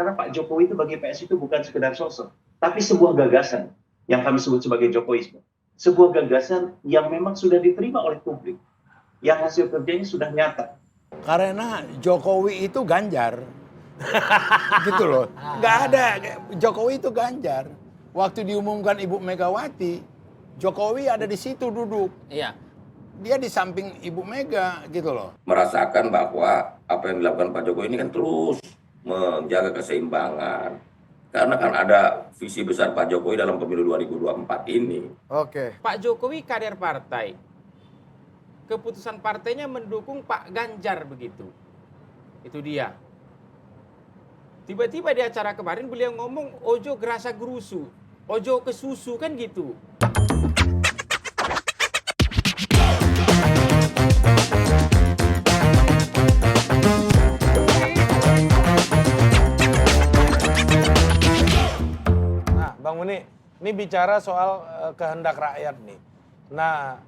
karena Pak Jokowi itu bagi PS itu bukan sekedar sosok, tapi sebuah gagasan yang kami sebut sebagai Jokowisme. Sebuah gagasan yang memang sudah diterima oleh publik, yang hasil kerjanya sudah nyata. Karena Jokowi itu Ganjar. Gitu loh. Nggak ada, Jokowi itu Ganjar. Waktu diumumkan Ibu Megawati, Jokowi ada di situ duduk. Iya. Dia di samping Ibu Mega gitu loh. Merasakan bahwa apa yang dilakukan Pak Jokowi ini kan terus menjaga keseimbangan. Karena kan ada visi besar Pak Jokowi dalam pemilu 2024 ini. Oke. Pak Jokowi kader partai. Keputusan partainya mendukung Pak Ganjar begitu. Itu dia. Tiba-tiba di acara kemarin beliau ngomong ojo gerasa gerusu, ojo kesusu kan gitu. Nah, Bang Muni, ini bicara soal kehendak rakyat nih. Nah,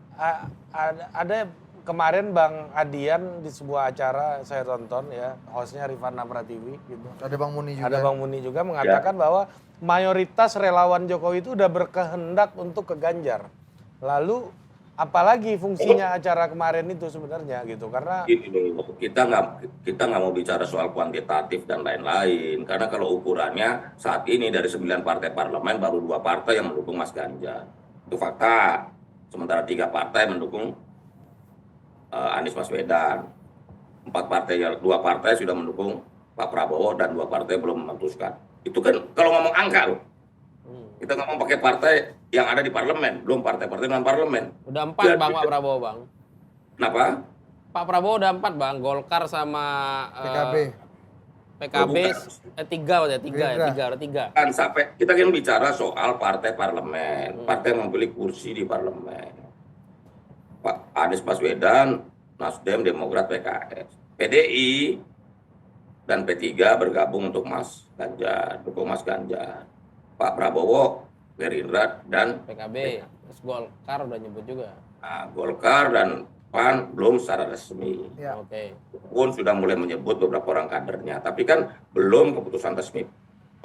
ada kemarin Bang Adian di sebuah acara saya tonton ya, hostnya Rifana Pratiwi gitu. Ada Bang Muni juga. Ada Bang Muni juga mengatakan bahwa mayoritas relawan Jokowi itu udah berkehendak untuk ke Ganjar. Lalu apalagi fungsinya acara kemarin itu sebenarnya gitu, karena Kita nggak mau bicara soal kuantitatif dan lain-lain, karena kalau ukurannya saat ini dari 9 partai parlemen baru 2 partai yang mendukung Mas Ganjar, itu fakta. Sementara 3 partai mendukung Anies Baswedan, 2 partai sudah mendukung Pak Prabowo dan 2 partai belum memutuskan. Itu kan kalau ngomong angka loh. Kita ngomong pakai partai yang ada di parlemen, belum partai-partai non parlemen. Udah 4 Bang Pak Prabowo Bang. Kenapa? Pak Prabowo udah 4 Bang, Golkar sama PKB 3 udah 3. Kan sampai kita kan bicara soal partai parlemen, partai yang membeli kursi di parlemen. Pak Anies Baswedan, Nasdem, Demokrat, PKS, PDI dan P3 bergabung untuk Mas Ganjar, dukung Mas Ganjar. Pak Prabowo, Gerindra dan PKB, terus Golkar udah nyebut juga. Nah, Golkar dan PAN belum secara resmi. Ya. Oke. Pun sudah mulai menyebut beberapa orang kadernya, tapi kan belum keputusan resmi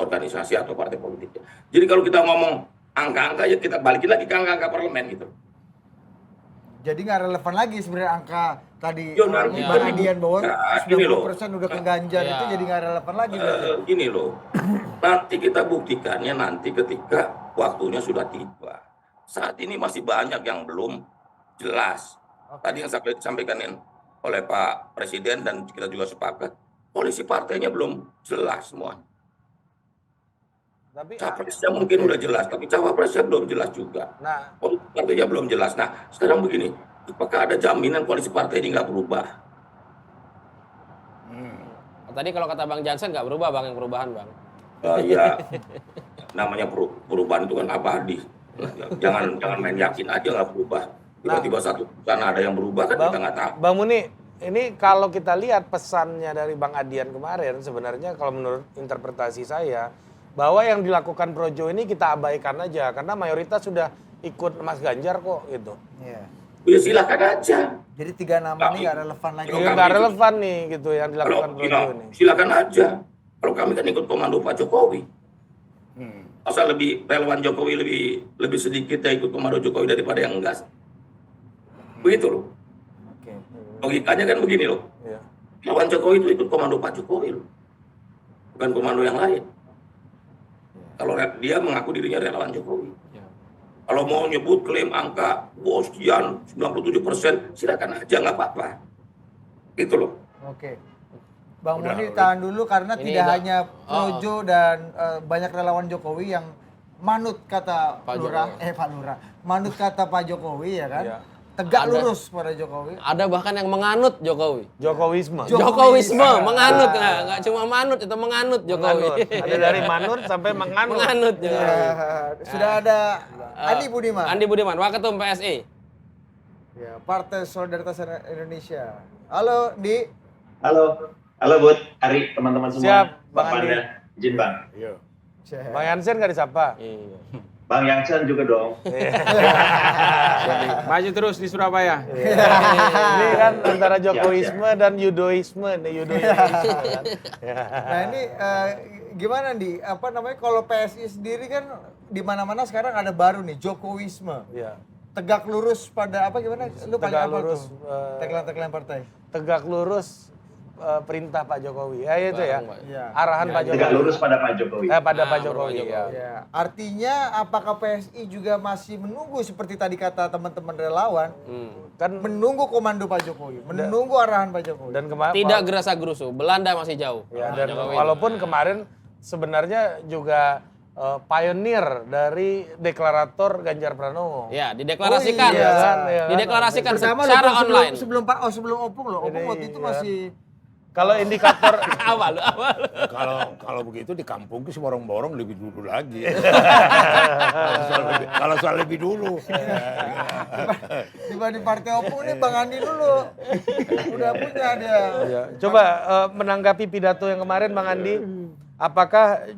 organisasi atau partai politiknya. Jadi kalau kita ngomong angka-angka ya kita balikin lagi ke angka-angka parlemen gitu. Jadi nggak relevan lagi sebenarnya angka tadi Yo, nanti Bang kan Adian bahwa gini loh. 90% udah ke Ganjar Iya. itu jadi nggak relevan lagi berarti. Gini loh, nanti kita buktikannya nanti ketika waktunya sudah tiba. Saat ini masih banyak yang belum jelas. Tadi yang disampaikan oleh Pak Presiden dan kita juga sepakat, koalisi partainya belum jelas semua. tapi Capresnya mungkin udah jelas, tapi cawapresnya belum jelas juga. nah Partainya belum jelas. Nah, sekarang begini, apakah ada jaminan koalisi partai ini nggak berubah? Tadi kalau kata Bang Jansen nggak berubah Bang, yang perubahan Bang. Ya, namanya perubahan itu kan abadi. Jangan main yakin aja nggak berubah. Tiba-tiba satu sana ada yang berubah kan kita nggak tahu. Bang Muni, ini kalau kita lihat pesannya dari Bang Adian kemarin sebenarnya kalau menurut interpretasi saya bahwa yang dilakukan Projo ini kita abaikan aja karena mayoritas sudah ikut Mas Ganjar kok gitu. Iya. Ya silakan aja. Jadi 3 nama ini nggak relevan lagi. Kalau Iya nggak relevan nih gitu yang dilakukan Projo ini. Silakan aja. Kalau kami kan ikut komando Pak Jokowi. Masa lebih relevan Jokowi lebih sedikit ya ikut komando Jokowi daripada yang enggak. Begitu loh. Oke. Logikanya kan begini loh. Iya. Lawan Jokowi itu ikut komando Pak Jokowi loh. Bukan komando yang lain. Kalau dia mengaku dirinya relawan Jokowi. Kalau mau nyebut klaim angka sekian 97%, silakan aja nggak apa-apa. Gitu loh. Oke. Bang Udah, Muni udah. tahan dulu karena Ini tidak udah- hanya Projo dan banyak relawan Jokowi yang manut kata Pak Lurah, Jokowi. Pak Lurah, manut kata Pak Jokowi ya kan, Iya. tegak Ada. lurus pada Jokowi. Ada bahkan yang menganut Jokowi. Jokowisme. Jokowisme, menganut nggak cuma manut itu menganut Jokowi. Menganut. Ada dari manut sampai menganut. Menganut Ya, Jokowi. sudah ada Andi Budiman, Andi Budiman, Waketum PSI. ya, Partai Solidaritas Indonesia. Halo, Di. Halo Bud, Ari, teman-teman semua. Siap, Bang Bapak Andi. Anda, izin Bang. Bang Yansen nggak disapa. Iya. Bang Yansen juga dong. Maju terus di Surabaya. Ini kan antara Jokowisme dan Yudoisme nih, Yudoisme kan. Nah ini gimana nih? Apa namanya? Kalau PSI sendiri kan di mana-mana sekarang ada baru nih, Jokowisme. Ya. Tegak lurus pada apa gimana? Lu pakai Tegak apa lurus, tuh? Tagline partai. Tegak lurus perintah Pak Jokowi. Ya itu ya. Iya. Arahan Pak Jokowi. Tegak lurus pada Pak Jokowi. Pada Pak Pak Jokowi. Jokowi. Ya. Ya. Artinya apakah PSI juga masih menunggu seperti tadi kata teman-teman relawan, Kan menunggu komando Pak Jokowi, menunggu arahan Pak Jokowi. dan kemarin Tidak gerasa-gerusu, Belanda masih jauh. ya, Pak dan Jokowi. walaupun kemarin sebenarnya juga pioneer dari deklarator Ganjar Pranowo. Ya, dideklarasikan. Oh, iya. Iya kan? Dideklarasikan Bersama secara loh, online. sebelum Opung loh. Opung waktu itu Iya. masih Kalau indikator Awal. Kalau begitu di kampung sih borong-borong lebih dulu lagi. Kalau soal lebih dulu. dibanding partai Opung nih Bang Andi dulu. Udah punya dia. ya, coba menanggapi pidato yang kemarin Bang Andi, apakah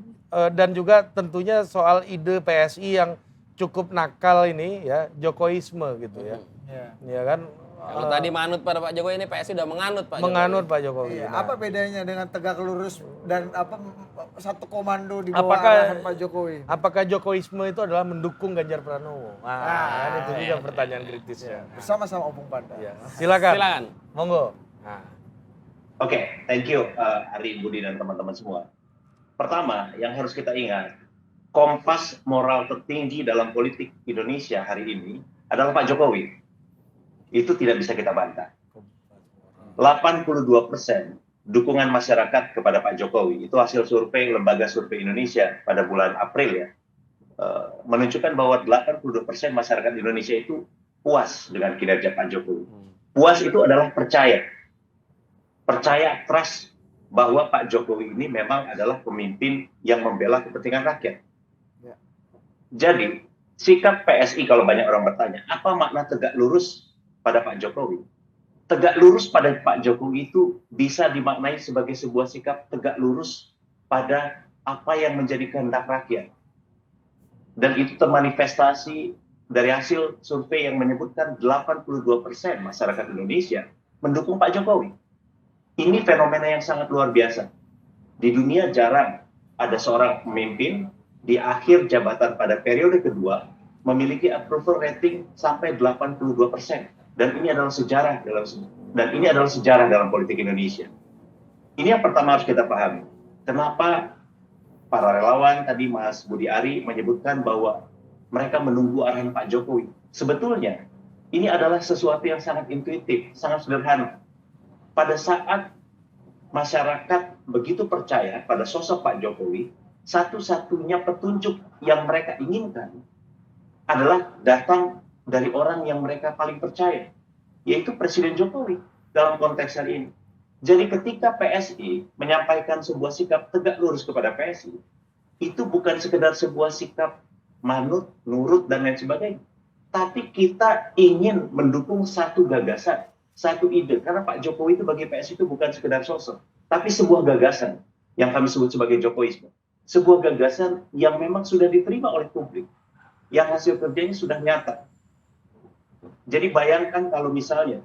dan juga tentunya soal ide PSI yang cukup nakal ini ya, Jokowisme gitu ya. Iya. Ya kan? Kalau tadi manut pada Pak Jokowi, ini PSI udah menganut Pak Jokowi. Menganut Pak Jokowi. Iya, Nah, apa bedanya dengan tegak lurus dan apa satu komando di bawah Apakah- arahan Pak Jokowi? apakah Jokowisme itu adalah mendukung Ganjar Pranowo? Kan itu juga pertanyaan kritisnya. Bersama-sama Opung Panda. Ya. Silakan. Silakan. Monggo. Nah, Oke, thank you Ari, Budi, dan teman-teman semua. Pertama, yang harus kita ingat, kompas moral tertinggi dalam politik Indonesia hari ini adalah Pak Jokowi. Itu tidak bisa kita bantah. 82% dukungan masyarakat kepada Pak Jokowi, itu hasil survei Lembaga Survei Indonesia pada bulan April ya, menunjukkan bahwa 82% masyarakat Indonesia itu puas dengan kinerja Pak Jokowi. Puas itu adalah percaya. Percaya, trust bahwa Pak Jokowi ini memang adalah pemimpin yang membela kepentingan rakyat. Ya. Jadi, sikap PSI kalau banyak orang bertanya, apa makna tegak lurus pada Pak Jokowi? Tegak lurus pada Pak Jokowi itu bisa dimaknai sebagai sebuah sikap tegak lurus pada apa yang menjadi kehendak rakyat. Dan itu termanifestasi dari hasil survei yang menyebutkan 82% masyarakat Indonesia mendukung Pak Jokowi. Ini fenomena yang sangat luar biasa. Di dunia jarang ada seorang pemimpin di akhir jabatan pada periode kedua memiliki approval rating sampai 82%. Dan ini adalah sejarah dalam politik Indonesia. Ini yang pertama harus kita pahami. Kenapa para relawan tadi Mas Budi Ari menyebutkan bahwa mereka menunggu arahan Pak Jokowi. Sebetulnya ini adalah sesuatu yang sangat intuitif, sangat sederhana. Pada saat masyarakat begitu percaya pada sosok Pak Jokowi, satu-satunya petunjuk yang mereka inginkan adalah datang dari orang yang mereka paling percaya, yaitu Presiden Jokowi dalam konteks hari ini. Jadi ketika PSI menyampaikan sebuah sikap tegak lurus kepada PSI, itu bukan sekedar sebuah sikap manut, nurut, dan lain sebagainya. Tapi kita ingin mendukung satu gagasan, satu ide. Karena Pak Jokowi itu bagi PSI itu bukan sekedar sosok, tapi sebuah gagasan yang kami sebut sebagai Jokowisme. Sebuah gagasan yang memang sudah diterima oleh publik, yang hasil kerjanya sudah nyata. Jadi bayangkan kalau misalnya,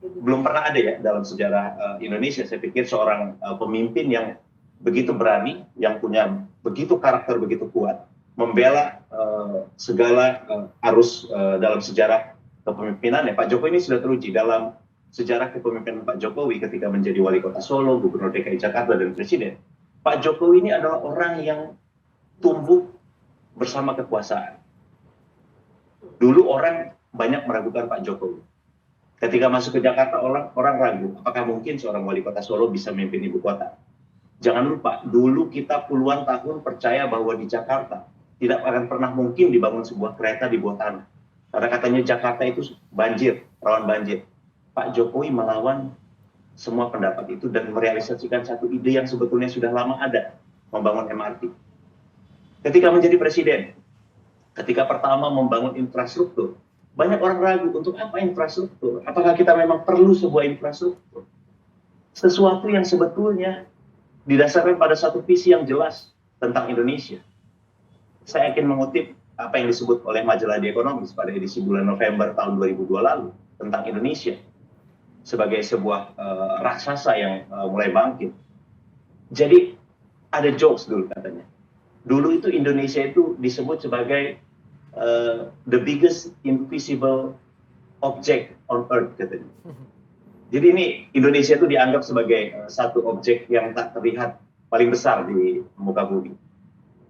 belum pernah ada ya dalam sejarah Indonesia, saya pikir seorang pemimpin yang begitu berani, yang punya begitu karakter begitu kuat, membela segala arus dalam sejarah kepemimpinannya. Pak Jokowi ini sudah teruji dalam sejarah kepemimpinan Pak Jokowi ketika menjadi wali kota Solo, gubernur DKI Jakarta, dan presiden. Pak Jokowi ini adalah orang yang tumbuh bersama kekuasaan. Dulu orang banyak meragukan Pak Jokowi. Ketika masuk ke Jakarta, orang ragu, apakah mungkin seorang wali kota Solo bisa memimpin ibu kota? Jangan lupa, dulu kita puluhan tahun percaya bahwa di Jakarta tidak akan pernah mungkin dibangun sebuah kereta di bawah tanah. Karena katanya Jakarta itu banjir, rawan banjir. Pak Jokowi melawan semua pendapat itu dan merealisasikan satu ide yang sebetulnya sudah lama ada, membangun MRT. Ketika menjadi presiden, ketika pertama membangun infrastruktur, banyak orang ragu, untuk apa infrastruktur? Apakah kita memang perlu sebuah infrastruktur? Sesuatu yang sebetulnya didasarkan pada satu visi yang jelas tentang Indonesia. Saya akan mengutip apa yang disebut oleh majalah The Economist pada edisi bulan November tahun 2002 lalu tentang Indonesia sebagai sebuah raksasa yang mulai bangkit. Jadi ada jokes dulu katanya. Dulu itu Indonesia itu disebut sebagai the biggest invisible object on earth katanya. Jadi ini Indonesia itu dianggap sebagai satu objek yang tak terlihat paling besar di muka bumi.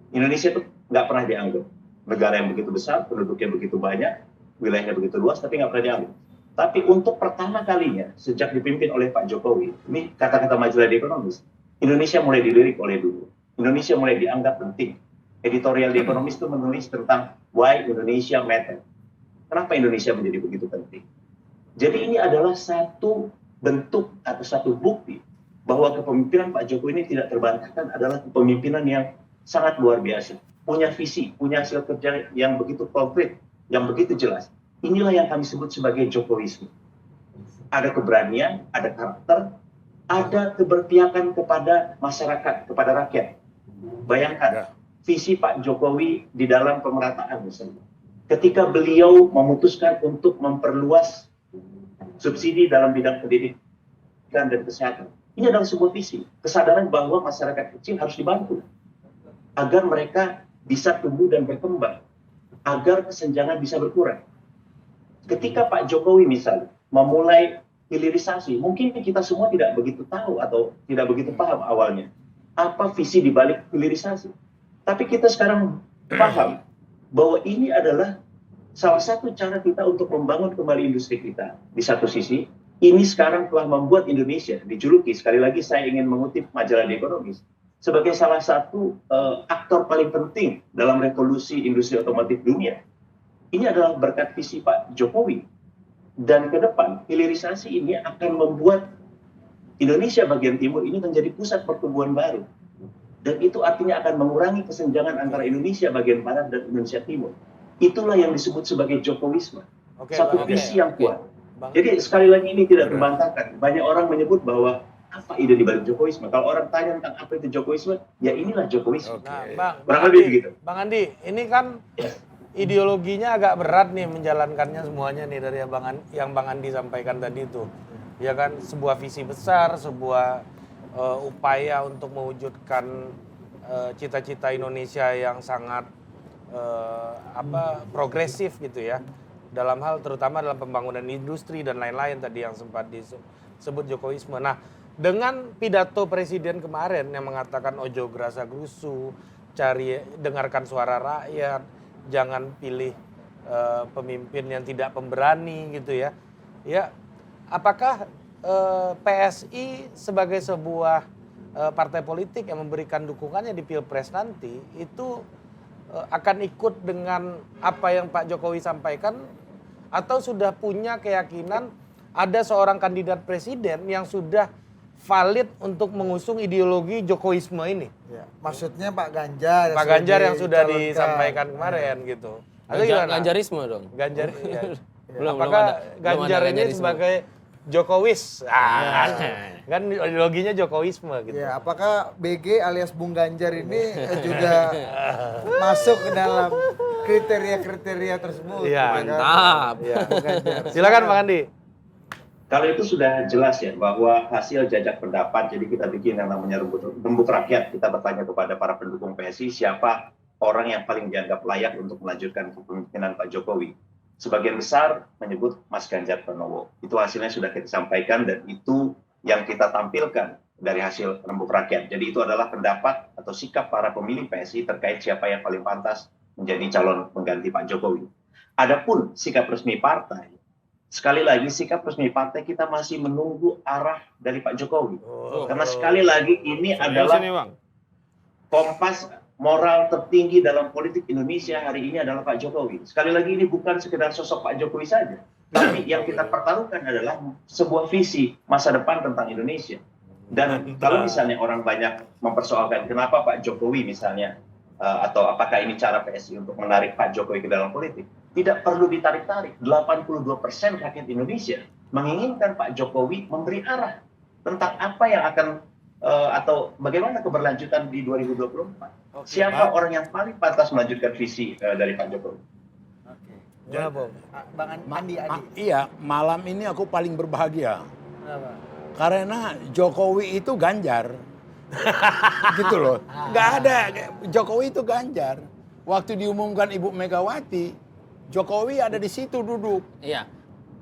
Indonesia itu nggak pernah dianggap negara yang begitu besar, penduduknya begitu banyak, wilayahnya begitu luas, tapi nggak pernah dianggap. Tapi untuk pertama kalinya sejak dipimpin oleh Pak Jokowi, ini kata-kata majalah The Economist, Indonesia mulai dilirik oleh dulu. Indonesia mulai dianggap penting. Editorial The Economist itu menulis tentang why Indonesia matter. Kenapa Indonesia menjadi begitu penting? Jadi ini adalah satu bentuk atau satu bukti bahwa kepemimpinan Pak Jokowi ini tidak terbantahkan adalah kepemimpinan yang sangat luar biasa. Punya visi, punya hasil kerja yang begitu konkret, yang begitu jelas. Inilah yang kami sebut sebagai Jokowisme. Ada keberanian, ada karakter, ada keberpihakan kepada masyarakat, kepada rakyat. Bayangkan visi Pak Jokowi di dalam pemerataan misalnya. Ketika beliau memutuskan untuk memperluas subsidi dalam bidang pendidikan dan kesehatan. Ini adalah sebuah visi, kesadaran bahwa masyarakat kecil harus dibantu agar mereka bisa tumbuh dan berkembang, agar kesenjangan bisa berkurang. Ketika Pak Jokowi misalnya memulai hilirisasi, mungkin kita semua tidak begitu tahu atau tidak begitu paham awalnya apa visi di balik hilirisasi. Tapi kita sekarang paham bahwa ini adalah salah satu cara kita untuk membangun kembali industri kita. Di satu sisi, ini sekarang telah membuat Indonesia dijuluki, sekali lagi saya ingin mengutip majalah The Economist, sebagai salah satu aktor paling penting dalam revolusi industri otomotif dunia. Ini adalah berkat visi Pak Jokowi. Dan ke depan, hilirisasi ini akan membuat Indonesia bagian timur ini menjadi pusat pertumbuhan baru. Dan itu artinya akan mengurangi kesenjangan antara Indonesia bagian barat dan Indonesia timur. Itulah yang disebut sebagai Jokowisme. Satu visi yang kuat. Jadi sekali lagi ini tidak terbantahkan. Banyak orang menyebut bahwa apa ide di balik Jokowisme. Kalau orang tanya tentang apa itu Jokowisme, ya inilah Jokowisme. Nah, Kurang lebih begitu. Bang Andi, ini kan ideologinya agak berat nih menjalankannya semuanya nih dari yang Bang Andi sampaikan tadi itu. Ya kan, sebuah visi besar, sebuah upaya untuk mewujudkan cita-cita Indonesia yang sangat progresif gitu ya, dalam hal terutama dalam pembangunan industri dan lain-lain tadi yang sempat disebut Jokowisme. Nah, dengan pidato presiden kemarin yang mengatakan ojo grasa grusu, dengarkan suara rakyat, jangan pilih pemimpin yang tidak pemberani gitu ya. Ya, apakah PSI sebagai sebuah partai politik yang memberikan dukungannya di Pilpres nanti itu akan ikut dengan apa yang Pak Jokowi sampaikan, atau sudah punya keyakinan ada seorang kandidat presiden yang sudah valid untuk mengusung ideologi Jokowisme ini? Ya, maksudnya Pak Ganjar. Pak Ganjar yang sudah disampaikan kemarin gitu. Atau gimana? Ganjarisme dong. Ganjar. Ya. Belum Apakah ada. Ganjar Belum ada ini Ganjarisme. sebagai Jokowis? Kan ideologinya Jokowisme gitu. Ya, apakah BG alias Bung Ganjar ini juga masuk ke dalam kriteria-kriteria tersebut? Iya. Mantap. Ya. Bung Ganjar. Silakan Bang Andi. Kalau itu sudah jelas ya bahwa hasil jajak pendapat, jadi kita bikin yang namanya rembuk rakyat. Kita bertanya kepada para pendukung PSI siapa orang yang paling dianggap layak untuk melanjutkan kepemimpinan Pak Jokowi. Sebagian besar menyebut Mas Ganjar Pranowo. Itu hasilnya sudah kita sampaikan dan itu yang kita tampilkan dari hasil rembuk rakyat. Jadi itu adalah pendapat atau sikap para pemilih PSI terkait siapa yang paling pantas menjadi calon pengganti Pak Jokowi. Adapun sikap resmi partai, sekali lagi sikap resmi partai kita masih menunggu arah dari Pak Jokowi. Karena sekali lagi ini adalah kompas moral tertinggi dalam politik Indonesia hari ini adalah Pak Jokowi. Sekali lagi ini bukan sekedar sosok Pak Jokowi saja. Tapi yang kita pertaruhkan adalah sebuah visi masa depan tentang Indonesia. Dan kalau misalnya orang banyak mempersoalkan kenapa Pak Jokowi misalnya, atau apakah ini cara PSI untuk menarik Pak Jokowi ke dalam politik, tidak perlu ditarik-tarik. 82% rakyat Indonesia menginginkan Pak Jokowi memberi arah tentang apa yang akan atau bagaimana keberlanjutan di 2024. Siapa orang yang paling pantas melanjutkan visi dari Pak Jokowi? Bang Andi. Iya, malam ini aku paling berbahagia. Kenapa? Karena Jokowi itu Ganjar. Gitu loh. Nggak ada. Jokowi itu Ganjar. Waktu diumumkan Ibu Megawati, Jokowi ada di situ duduk. Iya.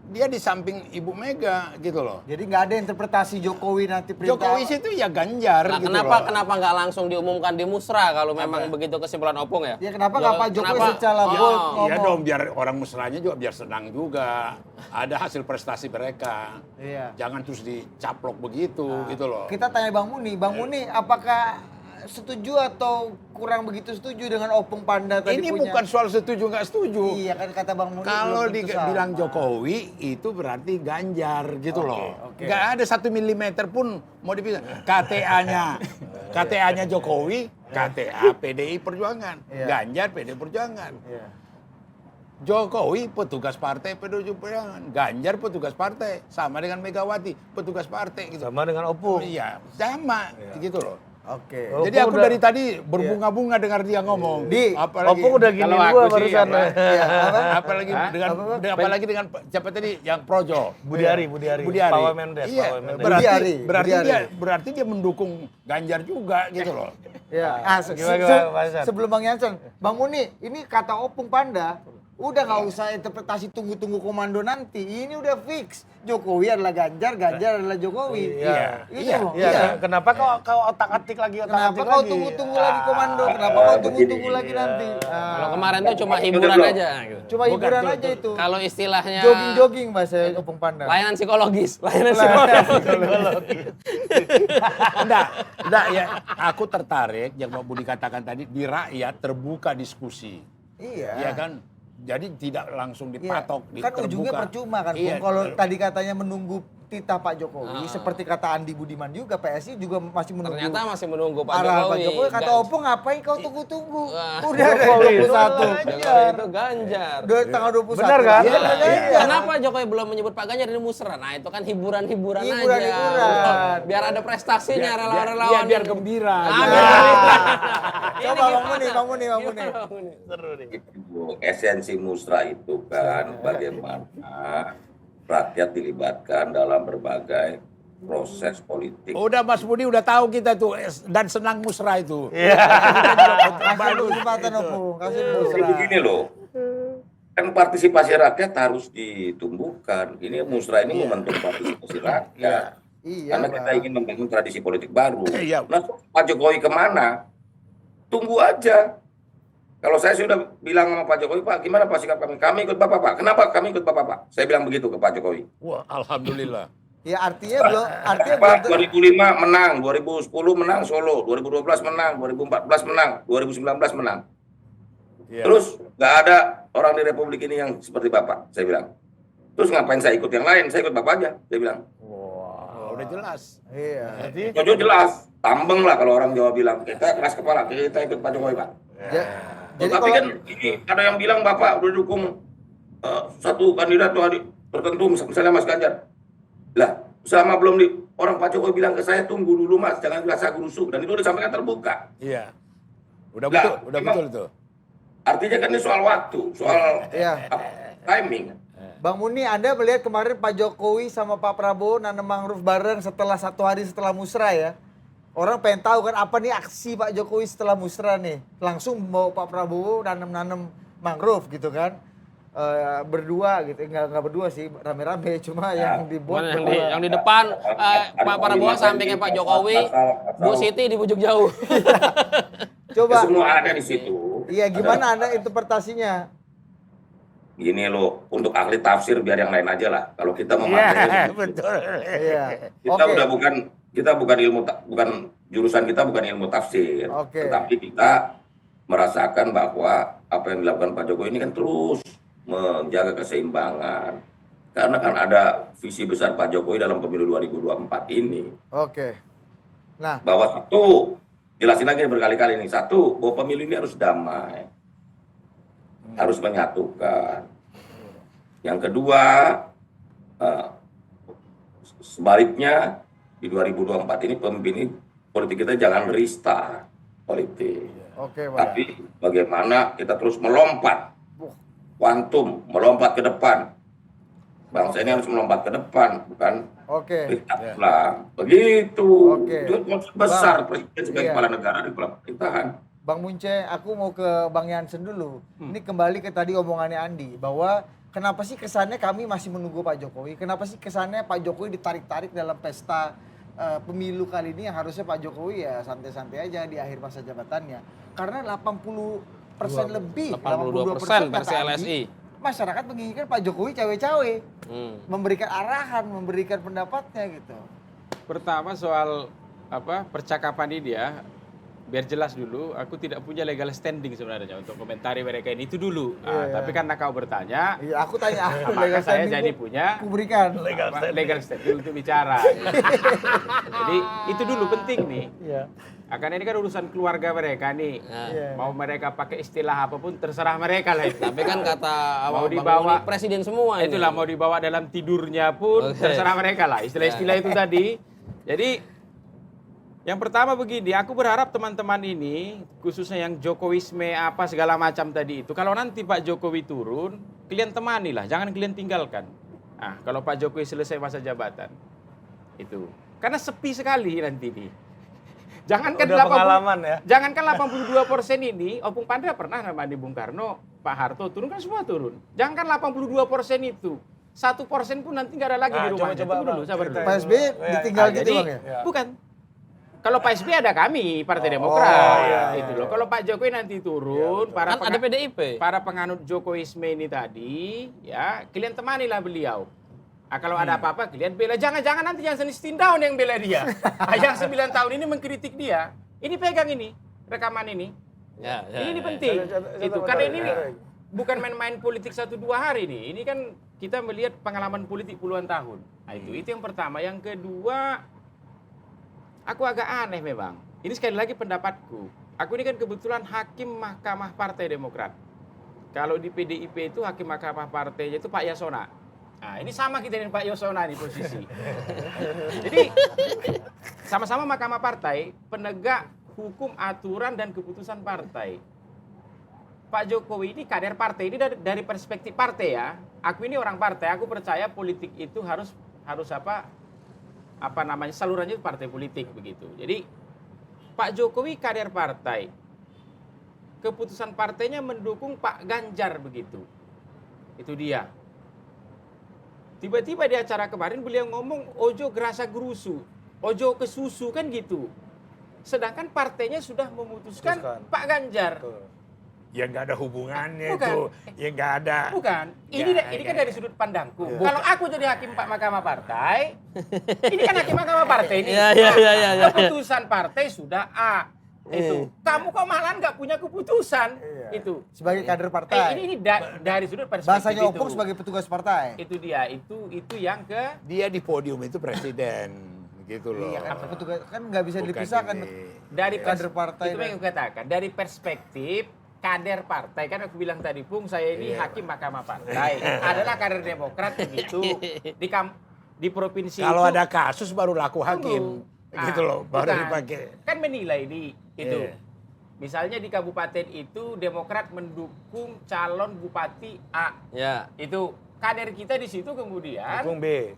Dia di samping Ibu Mega gitu loh. Jadi nggak ada interpretasi Jokowi nanti perintah. Jokowi situ ya Ganjar Nah, gitu kenapa nggak langsung diumumkan di musra kalau memang begitu kesimpulan Opung ya? Ya kenapa nggak Pak Jokowi Kenapa? secara Oh, bold Iya ngomong? dong, biar orang musrahnya juga biar senang juga. Ada hasil prestasi mereka. Iya. Jangan terus dicaplok begitu gitu loh. Kita tanya Bang Muni, apakah setuju atau kurang begitu setuju dengan Opung Panda tadi Ini punya? bukan soal setuju nggak setuju. Iya kan kata Bang Muni. Kalau belum tentu sama. dibilang Jokowi itu berarti Ganjar gitu loh. oke. Nggak ada 1 milimeter pun mau dipisah. KTA-nya Jokowi, KTA PDI Perjuangan. Iya. Ganjar PDI Perjuangan. Iya. Jokowi petugas partai PDI Perjuangan. Ganjar petugas partai. Sama dengan Megawati petugas partai gitu. Sama dengan Opung. Iya, sama gitu loh. Oke. Oh. Jadi Opung aku udah- dari tadi berbunga-bunga dengar dia ngomong. Opung udah gini Kalau dua aku sih, barusan. apa? Iya, apa? apalagi Hah? dengan Apa? apalagi dengan siapa tadi yang Projo. Budiari. Budiari. Pak Wamendes. Iya, Pak Wamendes. Budiari. berarti dia mendukung Ganjar juga gitu loh. Ya. Gimana, Pak Hasan? Sebelum Bang Jansen, Bang Muni, ini kata Opung Panda, udah nggak usah interpretasi tunggu-tunggu komando nanti. Ini udah fix. Jokowi adalah Ganjar, Ganjar adalah Jokowi. Iya. Itu Iya. loh. Iya, kenapa kau otak-atik lagi, Kenapa otak-atik kau lagi? tunggu-tunggu lagi komando? Kenapa kau tunggu-tunggu lagi nanti? Kalau kemarin tuh cuma hiburan aja. Gitu. Cuma hiburan aja itu. Kalau istilahnya Jogging-jogging bahasa Opung Panda. layanan psikologis, layanan psikologis. Enggak ya, aku tertarik yang Mbak Budi katakan tadi di rakyat terbuka diskusi. Iya. Iya kan? Jadi tidak langsung Iya. dipatok, Kan ujungnya terbuka. percuma kan, Iya. Bung. Kalau tadi katanya menunggu titah Pak Jokowi, Ah. seperti kata Andi Budiman juga, PSI juga masih menunggu Ternyata masih menunggu Pak arahan Jokowi. Pak Jokowi. Kata Gan- Opung, ngapain kau tunggu-tunggu? Wah. Udah ada Jokowi. 21. Jokowi itu Ganjar. Tanggal 21. Benar kan? Iya, Iya, iya. iya. Kenapa Jokowi belum menyebut Pak Ganjar ini musra? Nah itu kan hiburan-hiburan aja. Hiburan-hiburan. Biar ada prestasinya Biar relawan-relawan. biar ini. gembira. Ah, gitu. biar gembira. Coba Bang Muni. Gimana, Bang Muni? Seru nih. Itu esensi musrah itu kan bagaimana rakyat dilibatkan dalam berbagai proses politik. Udah Mas Budi udah tahu kita tuh dan senang musrah itu. Kasih dulu kesempatan Opung. Kasih dulu. Jadi begini loh, kan partisipasi rakyat harus ditumbuhkan. Ini musrah ini momentum partisipasi rakyat. Iya, Karena kita Bang. ingin membangun tradisi politik baru. Iya. Nah, Pak Jokowi kemana? Tunggu aja. Kalau saya sudah bilang sama Pak Jokowi, Pak, gimana Pak sikap kami? Kami ikut Bapak, Pak. Kenapa kami ikut Bapak, Pak? Saya bilang begitu ke Pak Jokowi. Wah, alhamdulillah. Ya artinya belum Pak, 2005 menang, 2010 menang Solo, 2012 menang, 2014 menang, 2019 menang. Iya. Terus nggak ada orang di Republik ini yang seperti Bapak, saya bilang. Terus ngapain saya ikut yang lain? Saya ikut Bapak aja, saya bilang. Wah, udah jelas. Iya. Jojo jelas, tambeng lah kalau orang Jawa bilang. Kita keras kepala, kita ikut Pak Jokowi, Pak. Jadi Tapi kalau kan ini ada yang bilang Bapak udah dukung satu kandidat tuh tertentu, misalnya Mas Ganjar. Lah, selama belum di orang Pak Jokowi bilang ke saya, tunggu dulu Mas, jangan rasa gerusuk. Dan itu udah disampaikan terbuka. Iya. Udah Lah, betul, udah emang- betul itu. Artinya kan ini soal waktu, soal Iya. timing. Bang Muni, Anda melihat kemarin Pak Jokowi sama Pak Prabowo nanam mangrove bareng setelah 1 hari setelah musrah ya. Orang pengen tahu kan apa nih aksi Pak Jokowi setelah musrah nih. Langsung bawa Pak Prabowo nanam mangrove gitu kan. Berdua gitu, enggak berdua sih, rame-rame cuma yang dibuat Mana berdua. yang di depan Pak Prabowo sampingnya Pak Jokowi, Bu Siti di bujuk jauh. Coba, Semua ada di situ. iya gimana Anda interpretasinya? Gini loh, untuk ahli tafsir biar yang lain aja lah. Kalau kita Iya, memakai betul. Iya. kita Oke. udah bukan ilmu bukan jurusan kita bukan ilmu tafsir. Oke. Tetapi kita merasakan bahwa apa yang dilakukan Pak Jokowi ini kan terus menjaga keseimbangan. Karena kan ada visi besar Pak Jokowi dalam pemilu 2024 ini. Oke. Nah, Bahwa satu, jelasin lagi berkali-kali nih. Satu, bahwa pemilu ini harus damai. Harus menyatukan. Yang kedua, sebaliknya di 2024 ini pemimpin ini, politik kita jangan restart politik. oke Pak. Tapi bagaimana kita terus melompat. Kuantum, melompat ke depan. Bangsa ini harus melompat ke depan, bukan Oke. Lah, begitu. Oke. Itu konsep besar Bang, presiden sebagai iya. kepala negara di kepala pemerintahan. Bang Munce, aku mau ke Bang Jansen dulu. Ini kembali ke tadi omongannya Andi, bahwa kenapa sih kesannya kami masih menunggu Pak Jokowi? Kenapa sih kesannya Pak Jokowi ditarik-tarik dalam pesta pemilu kali ini yang harusnya Pak Jokowi ya santai-santai aja di akhir masa jabatannya? Karena 80% lebih, 82% versi kata Andi, LSI. masyarakat menginginkan Pak Jokowi cawe-cawe, Hmm. memberikan arahan, memberikan pendapatnya gitu. Pertama soal percakapan ini ya, biar jelas dulu, aku tidak punya legal standing sebenarnya untuk komentari mereka ini itu dulu. Iya. Tapi karena kau bertanya, Iya, aku tanya aku maka saya standing jadi gua- punya aku berikan. legal standing untuk bicara. Jadi itu dulu penting nih. Iya. Karena ini kan urusan keluarga mereka nih. Iya. Mau mereka pakai istilah apapun terserah mereka lah itu. Tapi kan kata Mau Bang dibawa- Muni, presiden semua ini. Itulah mau dibawa dalam tidurnya pun Oke. terserah mereka lah. Istilah-istilah itu tadi. Jadi yang pertama begini, aku berharap teman-teman ini, khususnya yang Jokowisme apa segala macam tadi itu, kalau nanti Pak Jokowi turun, kalian temani lah, jangan kalian tinggalkan. Nah, kalau Pak Jokowi selesai masa jabatan, itu. Karena sepi sekali nanti nih. Jangankan Udah pengalaman ya. Jangankan 82% ini, Opung Pandra pernah nama di Bung Karno, Pak Harto turun kan semua turun. Jangankan 82% itu, 1% pun nanti nggak ada lagi di rumahnya. coba, Tunggu dulu, Bang, sabar dulu. ceritain. Pak SBY ditinggal gitu Jadi, Bang ya? Ya. bukan. Kalau Pak SBY ada kami, Partai Demokrat. Itu loh. Kalau Pak Jokowi nanti turun, para Kan ada PDIP. para penganut Jokowisme ini tadi, ya, kalian temanilah beliau. Kalau ada apa-apa, kalian bela. Jangan-jangan nanti yang Stin Down yang bela dia. Yang 9 tahun ini mengkritik dia. Ini pegang ini, rekaman ini. Ya, ya, Ini ya. penting. Saya Itu tahu, karena tahu, ini ya. bukan main-main politik 1-2 hari nih. Ini kan kita melihat pengalaman politik puluhan tahun. Nah, itu yang pertama. Yang kedua, aku agak aneh memang. Ini sekali lagi pendapatku. Aku ini kan kebetulan hakim Mahkamah Partai Demokrat. Kalau di PDIP itu hakim Mahkamah Partainya itu Pak Yasona. Nah, ini sama kita dengan Pak Yasona nih posisi. Jadi sama-sama Mahkamah Partai, penegak hukum, aturan dan keputusan partai. Pak Jokowi ini kader partai, ini dari perspektif partai ya. Aku ini orang partai, aku percaya politik itu harus salurannya itu partai politik begitu. Jadi Pak Jokowi kader partai. Keputusan partainya mendukung Pak Ganjar begitu. Itu dia. Tiba-tiba di acara kemarin beliau ngomong ojo gerasa gerusu, ojo kesusu kan gitu. Sedangkan partainya sudah memutuskan Putuskan. Pak Ganjar. Betul. Ya nggak ada hubungannya Bukan. itu. Ya nggak ada. Bukan. Ini kan dari sudut pandangku. Iya. Kalau aku jadi hakim Pak Mahkamah Partai, ini kan hakim Mahkamah Partai ini. Iya, iya, iya, iya, iya. Keputusan partai sudah A. Itu. Kamu kok malahan nggak punya keputusan? Iya. Itu. Sebagai kader partai. Ini dari sudut perspektif Bahasanya itu. Opung sebagai petugas partai. Itu dia. Itu yang ke Dia di podium itu presiden, gitu loh. Iya kan petugas kan nggak bisa Bukan dipisahkan. ini. dari Kader partai itu yang aku katakan dari perspektif kader partai kan aku bilang tadi Pung saya ini hakim Mahkamah Partai adalah kader Demokrat begitu di provinsi Kalau itu, ada kasus baru laku hakim, tunggu. gitu loh, baru Bukan. dipakai. Kan menilai itu. Iya. Misalnya di kabupaten itu Demokrat mendukung calon bupati A. Ya. Itu kader kita di situ kemudian Dukung B.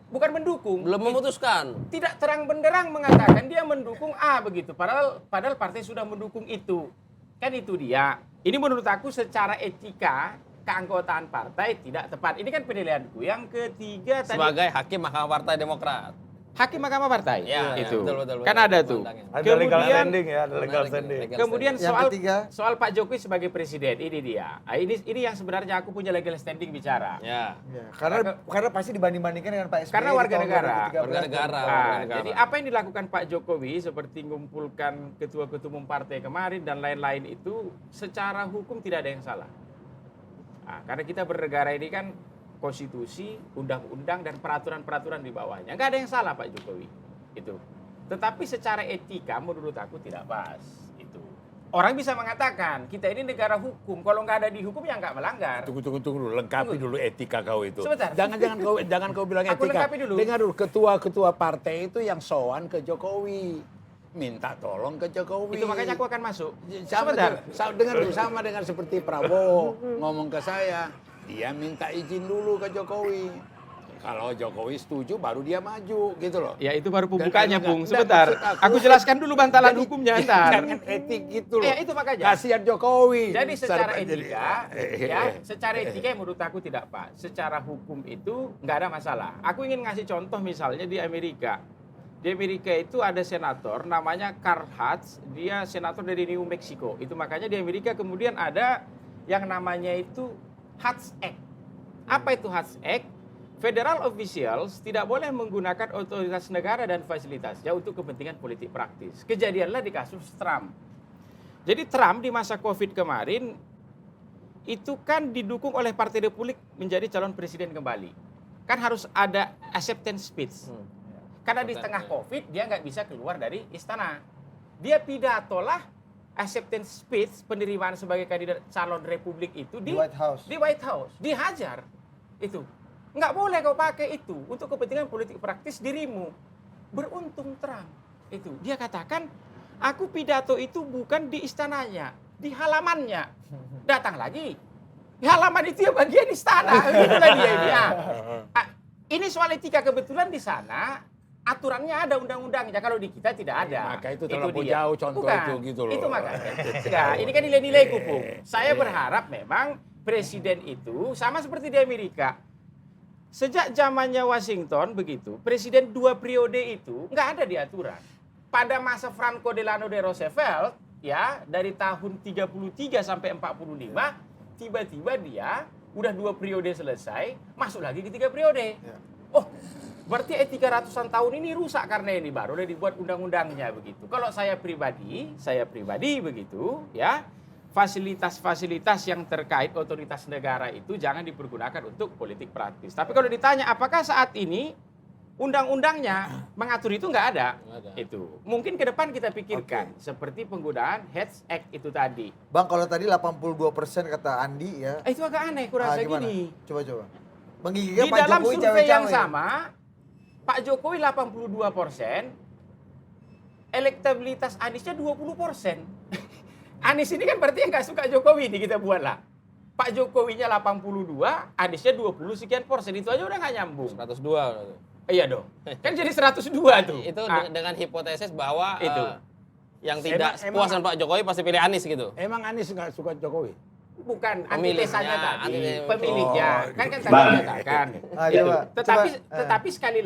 bukan mendukung, Belum memutuskan. tidak terang benderang mengatakan dia mendukung A begitu. Padahal partai sudah mendukung itu. Kan itu dia. Ini menurut aku secara etika keanggotaan partai tidak tepat. Ini kan penilaianku. Yang ketiga tadi Sebagai hakim Mahkamah Partai Demokrat. hakim Mahkamah Partai. Ya, itu. betul. Kan ada tuh. Pandangnya. Ada legal Kemudian- standing ya, ada legal standing. Legal Kemudian Yang ketiga. soal Pak Jokowi sebagai presiden ini dia. Nah, ini yang sebenarnya aku punya legal standing bicara. Ya. Ya, karena pasti dibanding-bandingkan dengan Pak SBY. Karena di warga tahun negara. 2013. Warga negara. Nah, jadi apa yang dilakukan Pak Jokowi seperti mengumpulkan ketua-ketua umum partai kemarin dan lain-lain itu secara hukum tidak ada yang salah. Nah, karena kita bernegara ini kan konstitusi, undang-undang dan peraturan-peraturan di bawahnya. Nggak ada yang salah Pak Jokowi. Itu. Tetapi secara etika menurut aku tidak pas. Itu. Orang bisa mengatakan kita ini negara hukum. Kalau nggak ada di hukum ya nggak melanggar. Tunggu dulu, lengkapi dulu etika kau itu. Sebentar. Jangan kau bilang Aku etika. lengkapi dulu. Dengar dulu, ketua-ketua partai itu yang sowan ke Jokowi. Minta tolong ke Jokowi. Itu makanya aku akan masuk. Sama Sebentar. dengar dulu, sama dengan seperti Prabowo ngomong ke saya, dia minta izin dulu ke Jokowi. kalau Jokowi setuju baru dia maju gitu loh. Ya itu baru pembukanya, Dan- Bung. dan Sebentar. maksud Aku jelaskan dulu bantalan hukumnya ntar. Jangan etik gitu loh. Ya itu makanya. Kasihan Jokowi. Jadi secara Serba jadi- etika, ya, secara etika yang menurut aku tidak pas. Secara hukum itu nggak ada masalah. Aku ingin ngasih contoh misalnya di Amerika. Di Amerika itu ada senator namanya Carl Hatch, dia senator dari New Mexico. Itu makanya di Amerika kemudian ada yang namanya itu Hatch Act. Apa itu Hatch Act? Federal officials tidak boleh menggunakan otoritas negara dan fasilitasnya untuk kepentingan politik praktis. Kejadianlah di kasus Trump. Jadi Trump di masa COVID kemarin itu kan didukung oleh Partai Republik menjadi calon presiden kembali. Kan harus ada acceptance speech. Karena di tengah COVID dia nggak bisa keluar dari istana. Dia pidatolah acceptance speech penerimaan sebagai kandidat calon Republik itu Di White House. Di White House. Dihajar itu. Nggak boleh kau pakai itu untuk kepentingan politik praktis dirimu. Beruntung Trump itu. Dia katakan, aku pidato itu bukan di istananya, di halamannya. Datang lagi. Di halaman itu ya bagian istana. Itulah dia ini. Ini soal etika, kebetulan di sana aturannya ada undang-undangnya. Kalau di kita tidak ada. Maka itu terlalu dia. jauh contoh Bukan. itu gitu loh. Itu makanya. Enggak, ini kan nilai-nilai hukum. Saya berharap memang presiden itu sama seperti di Amerika. Sejak zamannya Washington begitu, presiden 2 periode itu nggak ada di aturan. Pada masa Franco Delano de Roosevelt, ya dari tahun 33 sampai 45, tiba-tiba dia udah 2 periode selesai, masuk lagi ke 3 periode. Oh, berarti etika ratusan tahun ini rusak karena ini baru udah dibuat undang-undangnya begitu. Kalau saya pribadi begitu, ya. Fasilitas-fasilitas yang terkait otoritas negara itu jangan dipergunakan untuk politik praktis. Tapi kalau ditanya apakah saat ini undang-undangnya mengatur itu nggak ada. Itu mungkin ke depan kita pikirkan seperti penggunaan Hatch Act itu tadi. Bang, kalau tadi 82% kata Andi ya. Itu agak aneh kurasa Gimana? gini. Coba. Menggigitnya Di Pak dalam Jokowi survei yang cawe-cawe. sama, Pak Jokowi 82%, elektabilitas Aniesnya 20%. Anies ini kan berarti yang nggak suka Jokowi nih kita buat lah. Pak Jokowinya 82, Aniesnya 20 sekian persen. Itu aja udah nggak nyambung. 102. Iya dong. Kan jadi 102 tuh. Itu Ah, dengan hipotesis bahwa Itu. yang tidak Emang- puas dengan Pak Jokowi pasti pilih Anies gitu. Emang Anies nggak suka Jokowi? bukan Pemilihnya, antitesanya tadi, antitesa. pemilihnya. Oh, Kan tadi Bang. dikatakan. Ah, Itu. coba, Tetapi sekali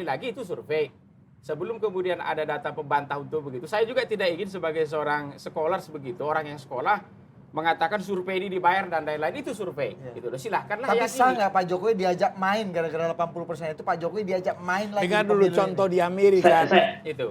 lagi itu survei. Sebelum kemudian ada data pembantah untuk begitu. Saya juga tidak ingin sebagai seorang sekolah begitu, orang yang sekolah mengatakan survei ini dibayar dan lain-lain, itu survei. Gitu loh. Silahkanlah Tapi yakini. sah nggak Pak Jokowi diajak main gara-gara 80% itu Pak Jokowi diajak main lagi. Dengar di dulu pemilu contoh ini. di Amerika. Itu.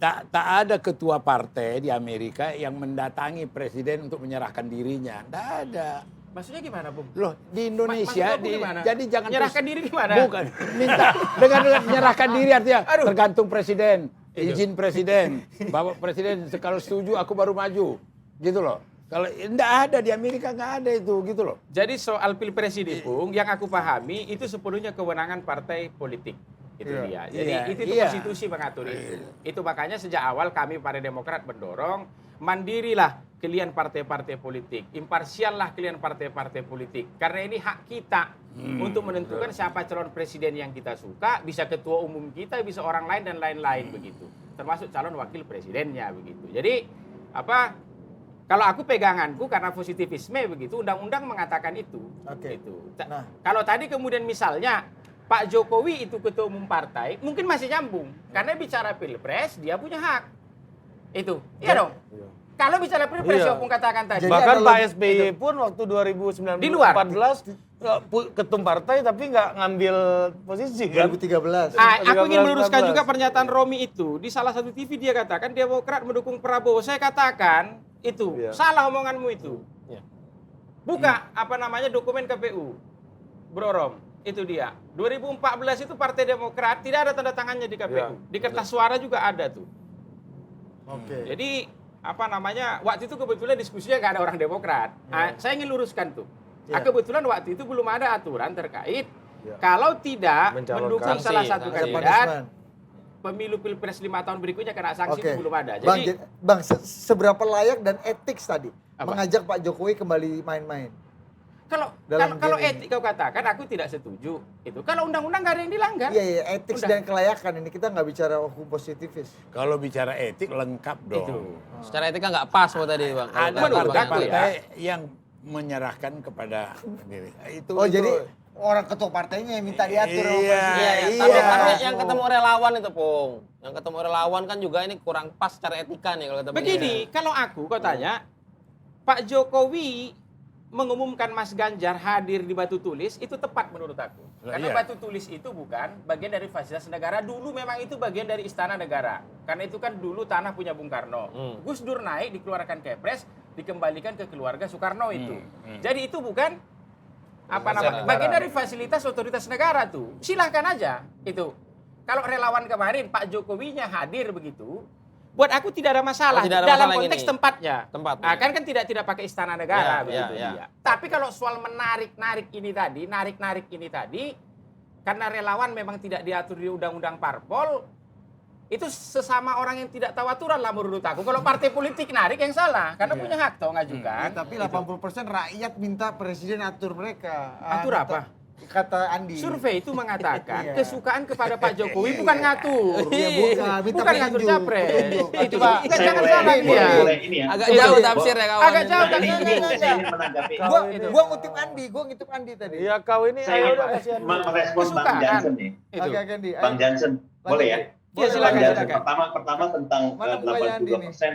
Tak ada ketua partai di Amerika yang mendatangi presiden untuk menyerahkan dirinya. Tidak ada. Maksudnya gimana, Bung? Loh, di Indonesia, Maksudnya gimana? jadi jangan Menyerahkan diri gimana? Bukan, minta dengan menyerahkan diri artinya Aduh. tergantung presiden, Itu. izin presiden, bapak presiden kalau setuju aku baru maju, gitu loh. Kalau enggak ada di Amerika nggak ada itu, gitu loh. Jadi soal pilpres ini, Bung, yang aku pahami itu sepenuhnya kewenangan partai politik. Itu dia. Jadi itu konstitusi mengatur itu. Itu makanya sejak awal kami Partai Demokrat mendorong mandirilah kalian partai-partai politik, imparsiallah kalian partai-partai politik. Karena ini hak kita untuk menentukan siapa calon presiden yang kita suka, bisa ketua umum kita, bisa orang lain dan lain-lain begitu. Termasuk calon wakil presidennya begitu. Jadi apa? Kalau aku peganganku karena positivisme begitu, undang-undang mengatakan itu. Oke. Gitu. Nah. Kalau tadi kemudian misalnya Pak Jokowi itu ketua umum partai, mungkin masih nyambung. Karena bicara pilpres, dia punya hak. Itu. Iya dong. Kalau bicara pilpres, Iya. yang Opung katakan tadi. Jadi Bahkan ada Pak log- SBY pun waktu 2019 Di luar. 14 ketum partai tapi nggak ngambil posisi kan. 2013. Aku ingin 13, meluruskan 14. juga pernyataan Romi itu. Di salah satu TV dia katakan Demokrat mendukung Prabowo. Saya katakan itu Iya. salah omonganmu itu. Iya. Buka apa namanya dokumen KPU. Bro Rom, itu dia. 2014 itu Partai Demokrat tidak ada tanda tangannya di KPU. Iya. Di kertas suara juga ada tuh. Oke. Jadi apa namanya waktu itu kebetulan diskusinya nggak ada orang Demokrat. Saya ingin luruskan tuh. Iya. Kebetulan waktu itu belum ada aturan terkait Iya. kalau tidak Mencalonkan. mendukung salah satu Sanksi. Ada kandidat, punishment. pemilu pilpres 5 tahun berikutnya kena sanksi Oke. itu belum ada. Bang, Jadi Bang, seberapa layak dan etik tadi Apa? mengajak Pak Jokowi kembali main-main? Kalau game ini. etik kau katakan, aku tidak setuju. Itu kalau undang-undang nggak ada yang dilanggar. Iya, iya, etik Udah. dan kelayakan ini kita nggak bicara hukum positifis. Kalau bicara etik lengkap dong. Itu. Secara etika nggak pas buat tadi bang. Ada Menurut aku partai-partai ya. yang menyerahkan kepada diri. Itu Oh, jadi orang ketua partainya yang minta diatur sama Iya, presiden. Iya, iya. tapi kan yang ketemu relawan itu, Pung. Yang ketemu relawan kan juga ini kurang pas secara etika nih kalau ketemu. Begini, kalau aku kau tanya, Pak Jokowi mengumumkan Mas Ganjar hadir di Batu Tulis itu tepat menurut aku. Lah, Karena iya. Batu Tulis itu bukan bagian dari fasilitas negara, dulu memang itu bagian dari istana negara. Karena itu kan dulu tanah punya Bung Karno. Gus Dur naik dikeluarkan Kepres, dikembalikan ke keluarga Soekarno itu. Jadi itu bukan bagian dari fasilitas otoritas negara tuh. Silahkan aja itu. Kalau relawan kemarin Pak Jokowinya hadir begitu, buat aku tidak ada masalah Oh, tidak ada dalam masalah konteks ini. tempatnya. Tempatnya. Kan tidak pakai istana negara Ya, begitu ya, ya. dia. Tapi kalau soal narik ini tadi, karena relawan memang tidak diatur di undang-undang parpol, itu sesama orang yang tidak tahu aturan lah menurut aku. Kalau partai politik narik yang salah, karena punya hak toh ngajukan. Tapi 80% rakyat minta presiden atur mereka. Atur apa? Kata Andi. Survei itu mengatakan Iya. kesukaan kepada Pak Jokowi bukan ngatur. Iya, bukan. Minta Bukan ngatur petunjuk. capres. Petunjuk. Itu Coba. Enggak, jangan boleh- salah boleh- dia. boleh ini ya. Agak Itu. jauh tafsir ya kawan. Agak jauh Nah, tapi saya ingin menanggapi. Gua ngutip Andi tadi. Iya, kau ini Saya udah ingin kasihan. merespon Bang Kesukaan. Jansen nih. itu. Oke, Andi. Bang Jansen, boleh ya? Iya, silakan, Bang Jansen, silakan. pertama tentang Mana bukanya Andi 82%.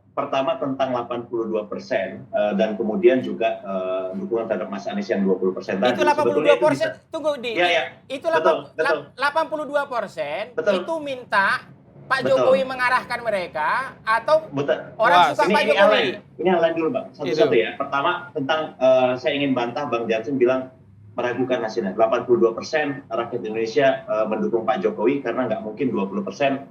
Pertama tentang 82% dan kemudian juga dukungan terhadap Mas Anies yang 20% tadi. Itu Sebetulnya 82%. bisa- Tunggu di. Iya, iya. Itu Betul, betul. 82% Betul. itu minta Pak Betul. Jokowi mengarahkan mereka atau Betul. orang Wah, suka Pak ini Jokowi. hal lain dulu Bang, satu-satu ya. Pertama tentang saya ingin bantah Bang Jansen bilang meragukan hasilnya. 82% rakyat Indonesia mendukung Pak Jokowi karena nggak mungkin 20%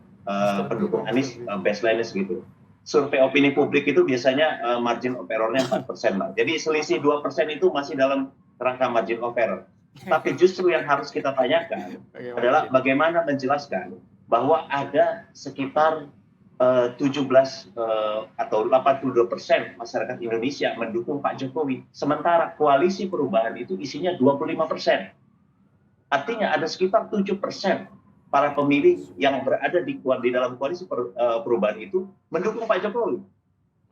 pendukung Anies baseline-nya segitu. Survei opini publik itu biasanya margin of error-nya 4%, Bang. Jadi selisih 2% itu masih dalam rangka margin of error. Tapi justru yang harus kita tanyakan adalah bagaimana menjelaskan bahwa ada sekitar 17 atau 82% masyarakat Indonesia mendukung Pak Jokowi. Sementara koalisi perubahan itu isinya 25%. Artinya ada sekitar 7% para pemilih yang berada di dalam koalisi perubahan itu mendukung Pak Jokowi.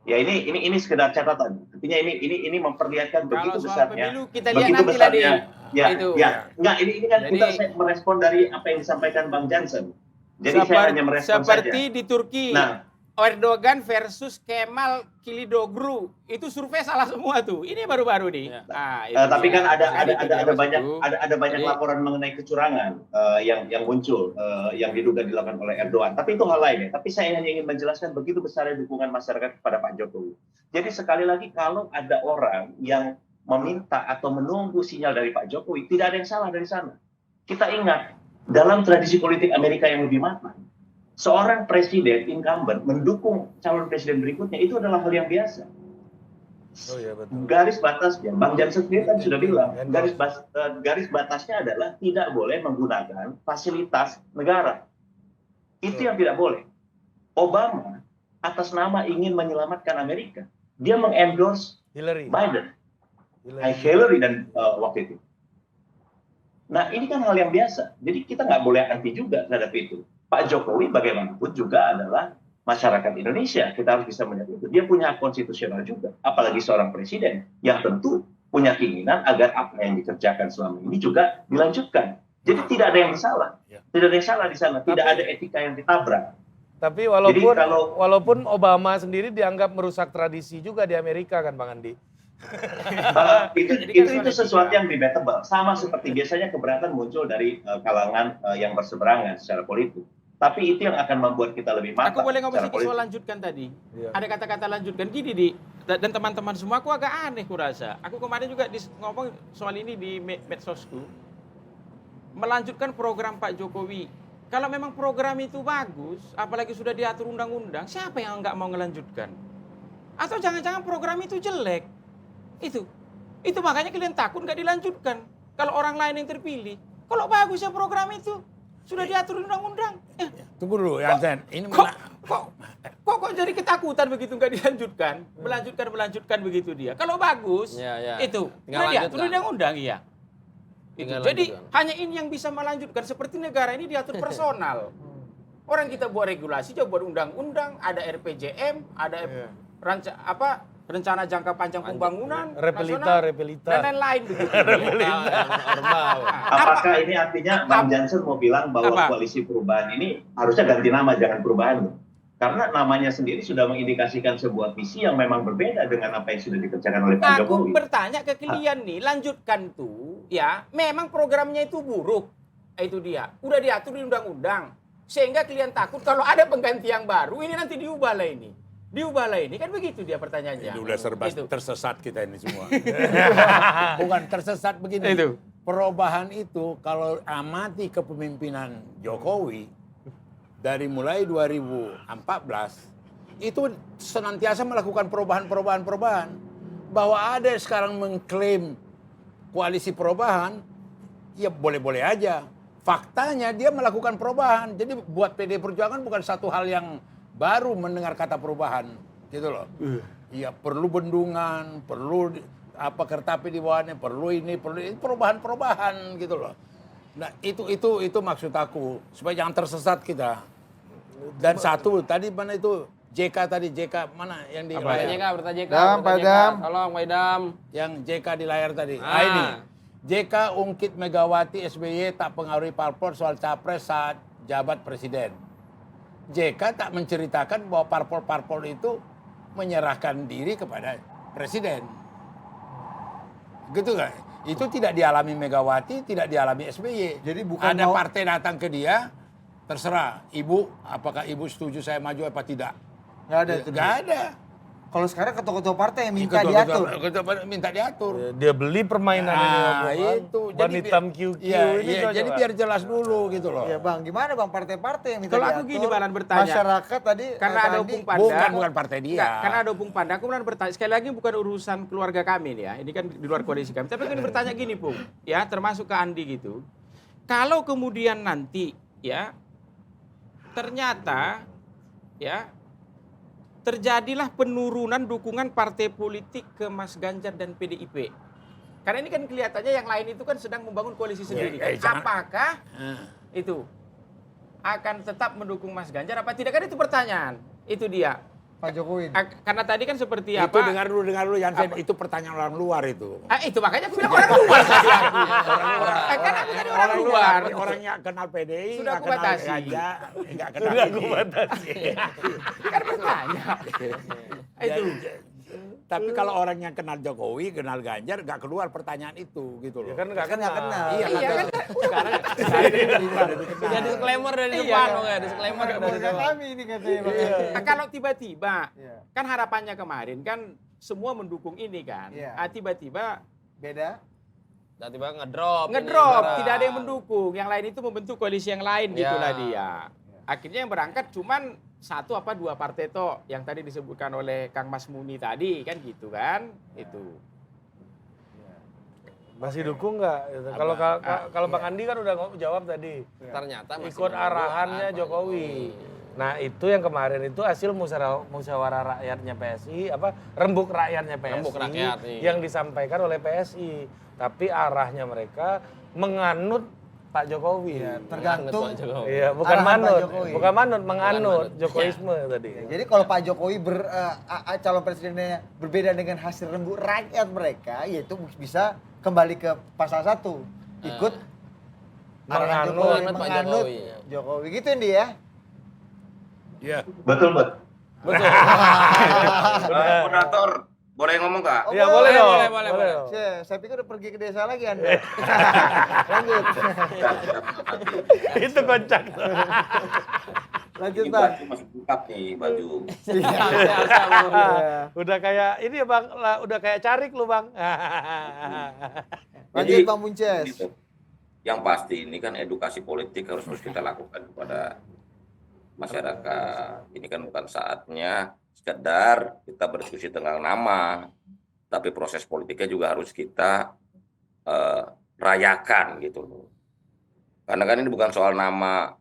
Ya ini sekedar catatan. Artinya ini memperlihatkan begitu Kalau soal besarnya. pemilu kita lihat Begitu nanti lah di besarnya. Ya, itu. ya. Enggak, ini kan Jadi- untuk saya merespon dari apa yang disampaikan Bang Jansen. Jadi saya hanya merespon seperti saja. di Turki. Nah, Erdogan versus Kemal Kilicdaroglu itu survei salah semua tuh. Ini baru-baru nih. Ya. Nah, itu tapi dia. kan ada Jadi itu dia banyak maksudku. ada banyak Jadi- laporan mengenai kecurangan yang muncul yang diduga dilakukan oleh Erdogan. Tapi itu hal lain ya. Tapi saya hanya ingin menjelaskan begitu besarnya dukungan masyarakat kepada Pak Jokowi. Jadi sekali lagi kalau ada orang yang meminta atau menunggu sinyal dari Pak Jokowi, tidak ada yang salah dari sana. Kita ingat dalam tradisi politik Amerika yang lebih matang, seorang presiden incumbent mendukung calon presiden berikutnya itu adalah hal yang biasa. Oh iya betul. Garis batasnya, Bang Jansen sendiri kan sudah bilang, garis batasnya adalah tidak boleh menggunakan fasilitas negara. Itu yang tidak boleh. Obama atas nama ingin menyelamatkan Amerika, dia mengendorse Hillary. Biden, Hillary. Hillary dan waktu itu. Nah ini kan hal yang biasa. Jadi kita nggak boleh anti juga terhadap itu. Pak Jokowi bagaimanapun juga adalah masyarakat Indonesia. Kita harus bisa melihat itu. Dia punya hak konstitusional juga. Apalagi seorang presiden yang tentu punya keinginan agar apa yang dikerjakan selama ini juga dilanjutkan. Jadi tidak ada yang salah. Tidak ada yang salah di sana. Tidak ada etika yang ditabrak. Tapi walaupun Jadi kalau- walaupun Obama sendiri dianggap merusak tradisi juga di Amerika kan Bang Andi. Itu sesuatu yang debatable. Sama seperti biasanya keberatan muncul dari kalangan yang berseberangan secara politik. Tapi itu yang akan membuat kita lebih matang. Aku boleh ngomong secara sedikit soal politik. lanjutkan tadi. Iya. Ada kata-kata lanjutkan gini di dan teman-teman semua aku agak aneh kurasa. Aku kemarin juga ngomong soal ini di medsosku. Melanjutkan program Pak Jokowi. Kalau memang program itu bagus, apalagi sudah diatur undang-undang, siapa yang nggak mau ngelanjutkan? Atau jangan-jangan program itu jelek? Itu makanya kalian takut nggak dilanjutkan. Kalau orang lain yang terpilih, kalau bagus ya program itu sudah diatur undang-undang. Tunggu dulu, Jansen. Ini Kok jadi ketakutan begitu nggak dilanjutkan? Melanjutkan begitu dia. Kalau bagus, Ya. itu Tinggal udah diatur lanjutkan. undang-undang iya. Itu. Tinggal Jadi lanjutkan. hanya ini yang bisa melanjutkan seperti negara ini diatur personal. Orang kita buat regulasi, coba buat undang-undang, ada RPJM, ada rencana jangka panjang pembangunan nasional, repelita. dan lain-lain begitu. Normal. Apakah ini artinya Bang Jansen mau bilang bahwa Apa? koalisi perubahan ini harusnya ganti nama, jangan perubahan? Karena namanya sendiri sudah mengindikasikan sebuah visi yang memang berbeda dengan apa yang sudah dikerjakan oleh Pak Aku Jokowi. bertanya ke kalian nih, lanjutkan tuh, ya, memang programnya itu buruk. Itu dia, udah diatur di undang-undang. Sehingga kalian takut kalau ada pengganti yang baru, ini nanti diubah lah ini. Kan begitu dia pertanyaannya. Ini udah serba Itu. tersesat kita ini semua. Bukan tersesat begini. Itu. Perubahan itu kalau amati kepemimpinan Jokowi dari mulai 2014 itu senantiasa melakukan perubahan. Bahwa ada sekarang mengklaim koalisi perubahan, ya boleh-boleh aja. Faktanya dia melakukan perubahan. Jadi buat PD Perjuangan bukan satu hal yang baru mendengar kata perubahan, gitu loh. Iya, perlu bendungan, perlu kereta api di bawahnya, perlu ini perubahan gitu loh. Nah, itu maksud aku, supaya jangan tersesat kita. Dan satu tadi mana itu JK mana yang di layar? Berita JK. Dam, Pak Dam. Tolong, Pak Dam. Yang JK di layar tadi. Ah. Ini. JK ungkit Megawati SBY tak pengaruhi parpol soal capres saat jabat presiden. JK tak menceritakan bahwa parpol-parpol itu menyerahkan diri kepada presiden. Gitu kan? Itu tidak dialami Megawati, tidak dialami SBY. Jadi bukan ada mau- partai datang ke dia, terserah. Ibu, apakah ibu setuju saya maju apa tidak? Nggak ada itu. Nggak ada. Kalau sekarang ketua-ketua partai yang minta Ketua- diatur. ketua- minta diatur. Dia beli permainan ini. Nah, Bang. itu. Ban hitam QQ iya, ini. iya, coba. jadi biar jelas dulu gitu loh. Ya Bang, gimana Bang partai-partai yang minta Kalau diatur? aku gini, Balan, bertanya. Masyarakat tadi Karena ada Andi, opung Panda. Bukan partai dia. Enggak, karena ada opung Panda, aku benar bertanya. Sekali lagi bukan urusan keluarga kami nih ya. Ini kan di luar koalisi kami. Tapi aku bertanya gini, Pung. Ya, termasuk ke Andi gitu. Kalau kemudian nanti ya ternyata ya terjadilah penurunan dukungan partai politik ke Mas Ganjar dan PDIP. Karena ini kan kelihatannya yang lain itu kan sedang membangun koalisi sendiri. jangan- Apakah Nah. itu akan tetap mendukung Mas Ganjar apa tidak? Kan itu pertanyaan. Itu dia. Pak Jokowi. Karena tadi kan seperti Itu apa? dengar dulu Jansen, itu pertanyaan orang luar itu. Itu makanya aku bilang orang luar tadi aku. Kan aku tadi orang luar. Orangnya kenal PDI, Sudah nggak aku kenal batasi. Ganjar, nggak kenal Sudah ini. aku batasi. Kan bertanya. Itu. Tapi kalau orang yang kenal Jokowi, kenal Ganjar, nggak keluar pertanyaan itu gitu loh. Ya kan nggak Kan nggak kenal. kenal. Iya, Iya kan. sekarang Udah disclaimer dari Iya, depan, kan? loh ya. Disclaimer dari Keluarga depan. kami ini katanya Bang. Nah, kalau tiba-tiba Iya. kan harapannya kemarin kan semua mendukung ini kan. Iya. Tiba-tiba Beda. Tiba-tiba ngedrop. ngedrop, ini, tidak ada yang barang. mendukung. Yang lain itu membentuk koalisi yang lain Ya. gitulah dia. Akhirnya yang berangkat cuman 1 apa 2 partai toh yang tadi disebutkan oleh Kang Mas Muni tadi kan gitu kan. Itu. Masih dukung nggak? Gitu. Kalau kalau Bang Andi kan udah jawab tadi. Ternyata masih Ikut menunggu arahannya Pak Jokowi. Nah itu yang kemarin itu hasil musyawarah rakyatnya PSI, rembuk rakyatnya PSI, Rembuk rakyat, iya. yang disampaikan oleh PSI. Tapi arahnya mereka menganut Pak Jokowi. Ya, Menganut tergantung. Pak Jokowi. Iya, bukan Arahan Pak manut, Jokowi. bukan manut, menganut manut. Jokowisme tadi. Ya, jadi kalau Pak Jokowi calon presidennya berbeda dengan hasil rembuk rakyat mereka, yaitu bisa kembali ke pasal 1. Ikut arahan Jokowi, Menganut Pak menganut Jokowi. Jokowi. Gitu ini ya. Iya. Betul, Bet. Betul. Moderator, boleh ngomong Kak? Oh, Iya boleh dong. boleh. dong. Saya pikir udah pergi ke desa lagi Anda. Lanjut. Itu kocak. Lanjut Ini Bang. baju masih lengkap nih baju. Iya. Udah kayak ini ya Bang, udah kayak carik lu Bang. Lanjut Jadi, Bang Munces. gitu. Yang pasti ini kan edukasi politik harus terus kita lakukan kepada masyarakat. Ini kan bukan saatnya sekedar kita berdiskusi tentang nama, tapi proses politiknya juga harus kita rayakan gitu loh. Karena kan ini bukan soal nama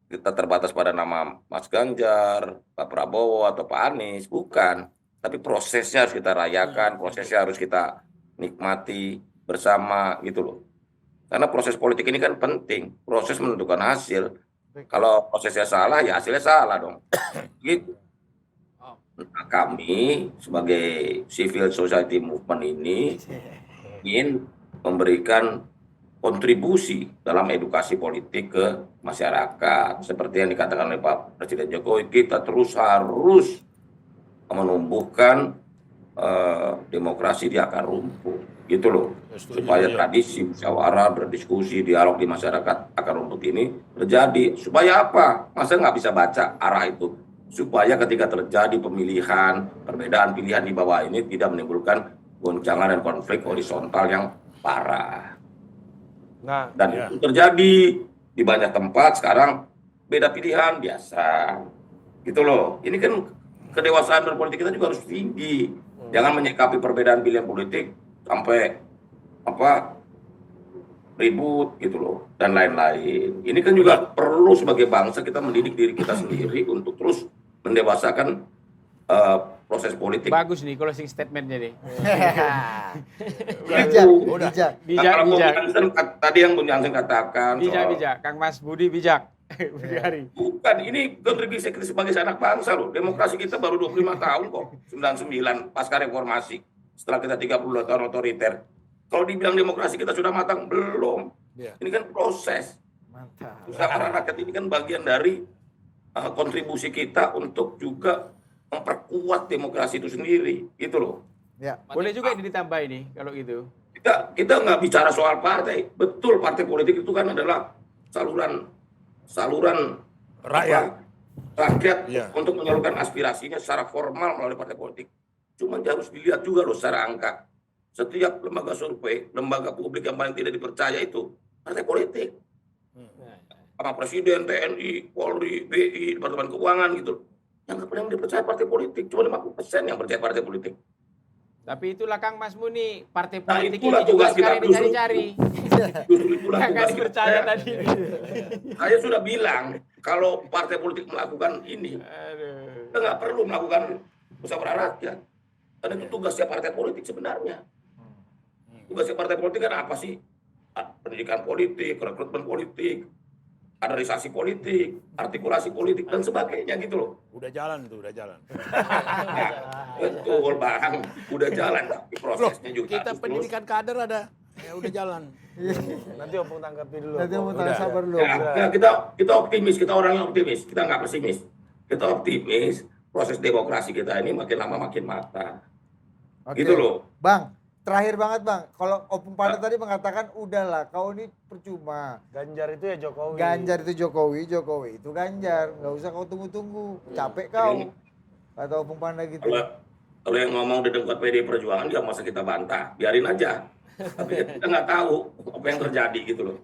kita terbatas pada nama Mas Ganjar, Pak Prabowo atau Pak Anies, bukan. Tapi prosesnya harus kita rayakan, prosesnya harus kita nikmati bersama gitu loh. Karena proses politik ini kan penting, proses menentukan hasil. Kalau prosesnya salah, ya hasilnya salah dong. Gitu. Nah, kami sebagai civil society movement ini ingin memberikan kontribusi dalam edukasi politik ke masyarakat. Seperti yang dikatakan oleh Pak Presiden Jokowi, kita terus harus menumbuhkan demokrasi di akar rumput, gitu loh. Supaya tradisi, musyawarah, berdiskusi, dialog di masyarakat akar rumput ini terjadi. Supaya apa? Masa nggak bisa baca arah itu? Supaya ketika terjadi pemilihan, perbedaan pilihan di bawah ini tidak menimbulkan goncangan dan konflik horizontal yang parah. Nah, Dan itu terjadi di banyak tempat sekarang, beda pilihan biasa. Gitu loh. Ini kan kedewasaan berpolitik kita juga harus tinggi. Jangan menyikapi perbedaan pilihan politik sampai ribut gitu loh dan lain-lain. Ini kan juga perlu sebagai bangsa kita mendidik diri kita sendiri untuk terus mendewasakan proses politik. Bagus nih closing statementnya nih. Bijak, bijak. Bijak, Kalau Bung bijak. Jansen, tadi yang Bung Jansen katakan Bijak, soal- bijak. Kang Mas Budi bijak. Budi Hari. Bukan, ini kontribusi kita sebagai anak bangsa loh. Demokrasi kita baru 25 tahun kok. 99 pasca reformasi. Setelah kita 32 tahun otoriter. Kalau dibilang demokrasi kita sudah matang, belum. Iya. Ini kan proses. Mantap. Usaha rakyat ini kan bagian dari kontribusi kita untuk juga memperkuat demokrasi itu sendiri. Gitu loh. Ya. Boleh juga ini ditambah ini kalau gitu. Kita nggak bicara soal partai. Betul, partai politik itu kan adalah saluran Rakyat. rakyat Iya. untuk menyalurkan aspirasinya secara formal melalui partai politik. Cuma harus dilihat juga loh secara angka. Setiap lembaga survei, lembaga publik yang paling tidak dipercaya itu partai politik. Sama Presiden, TNI, Polri, BI, Departemen Keuangan gitu. Yang nggak pernah dipercaya partai politik, cuma 50% yang percaya partai politik. Tapi itulah Kang Mas Muni, partai Nah, politik itulah ini juga tugas kita sekarang justru. dicari-cari. Justru itulah Kang tugas Mas kita. percaya tadi. Saya sudah bilang, kalau partai politik melakukan ini, Aduh. kita nggak perlu melakukan musyawarah rakyat. Karena itu tugasnya partai politik sebenarnya. Tugasnya partai politik kan apa sih? Pendidikan politik, rekrutmen politik, kaderisasi politik, artikulasi politik, dan sebagainya gitu loh. Udah jalan tuh, udah jalan. Betul Bang, udah jalan tapi prosesnya juga Kita harus pendidikan kader ada. Ya udah jalan. nanti Opung tanggapi dulu. Nanti mau Opung. tanya Udah. sabar dulu. terus. Ya, kita optimis, kita orangnya optimis, kita nggak pesimis. Kita optimis, proses demokrasi kita ini makin lama makin matang. Oke. Gitu loh. Bang, terakhir banget Bang. Kalau Opung Panda tadi mengatakan udahlah, kau ini percuma. Ganjar itu ya Jokowi. Ganjar itu Jokowi, Jokowi itu Ganjar. Nggak usah kau tunggu-tunggu. Capek kau. Kata Opung Panda gitu. Kalau yang ngomong di dekat PD Perjuangan dia masa kita bantah, biarin aja. Tapi kita nggak tahu apa yang terjadi gitu loh.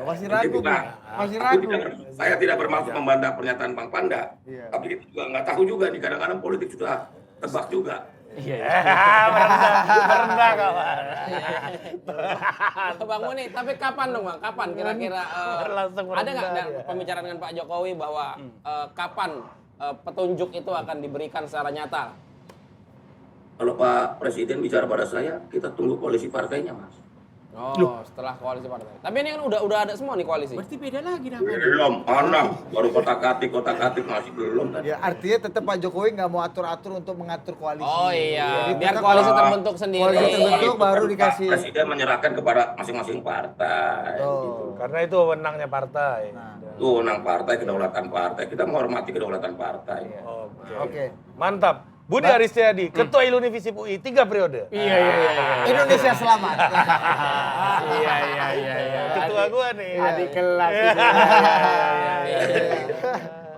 Masih ragu, Gitu, Bang. Bang. Masih Aku ragu. saya tidak bermaksud membantah pernyataan Bang Panda. Iya. Tapi kita juga nggak tahu juga nih, kadang-kadang politik sudah tebak juga. Iya. Pernah kawan. Bang Muni, tapi kapan dong Bang? Kapan kira-kira Langsung ada nggak merendah ada dia. pembicaraan dengan Pak Jokowi bahwa kapan petunjuk itu akan diberikan secara nyata? Kalau Pak Presiden bicara pada saya, kita tunggu koalisi partainya, Mas. Oh, setelah koalisi partai. Tapi ini kan udah ada semua nih koalisi. Berarti beda lagi dah. Belum, mana? Baru kotak-katik masih belum tadi. Ya artinya tetap Pak Jokowi nggak mau atur-atur untuk mengatur koalisi. Oh iya, Jadi biar tetap koalisi kalau- terbentuk sendiri. koalisi terbentuk, baru Pak dikasih. Presiden menyerahkan kepada masing-masing partai. Betul. Gitu. Karena itu wewenangnya partai. Nah. Itu wewenang partai, kedaulatan partai. Kita menghormati kedaulatan partai. Oke. Oke. Mantap. Budi Aristiadi, Ketua Iluni Visip UI 3 periode. Iya. Indonesia selamat. Iya. Ketua gua nih. Adik kelas.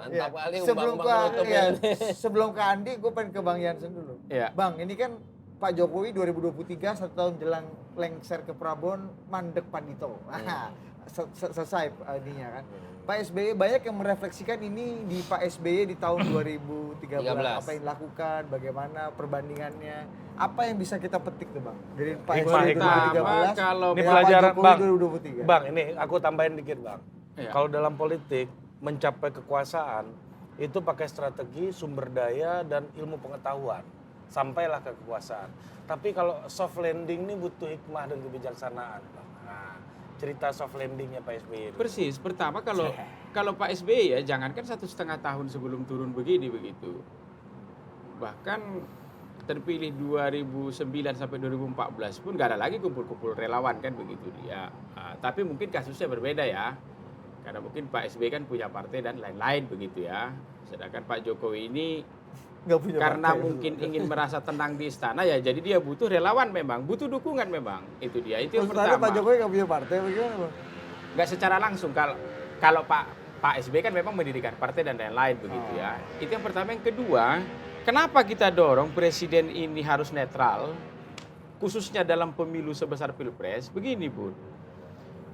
Mantap kali Sebelum Bang ke menutup ya, ini. sebelum ke Andi, gue pengen ke Bang Jansen dulu. Iya. Bang, ini kan Pak Jokowi 2023 1 tahun jelang lengser ke Prabowo mandek Pandito. Selesai ininya kan. Pak SBY banyak yang merefleksikan ini di Pak SBY di tahun 2013. 13. Apa yang dilakukan, bagaimana perbandingannya. Apa yang bisa kita petik tuh Bang? Dari Pak Hikmah, SBY hikmah. 2013 Kalau Ini dengan Pak pelajaran Jokowi Bang. 2023. Bang, ini aku tambahin dikit Bang. Iya. Kalau dalam politik mencapai kekuasaan itu pakai strategi, sumber daya, dan ilmu pengetahuan. Sampailah ke kekuasaan. Tapi kalau soft landing ini butuh hikmah dan kebijaksanaan. Nah, cerita soft landingnya Pak SBY itu. Persis. Pertama kalau Pak SBY ya, jangankan 1,5 tahun sebelum turun begini begitu. Bahkan terpilih 2009 sampai 2014 pun gak ada lagi kumpul-kumpul relawan kan begitu dia. Tapi mungkin kasusnya berbeda ya. Karena mungkin Pak SBY kan punya partai dan lain-lain begitu ya. Sedangkan Pak Jokowi ini Nggak punya karena partai. mungkin ingin merasa tenang di istana ya, jadi dia butuh relawan memang, butuh dukungan memang. Itu dia. Itu yang Sebenarnya pertama. Pak Jokowi nggak punya partai bagaimana, Bang? Nggak secara langsung kalau Pak SBY kan memang mendirikan partai dan lain-lain begitu ya. Itu yang pertama. Yang kedua, kenapa kita dorong presiden ini harus netral, khususnya dalam pemilu sebesar Pilpres? Begini, Bun.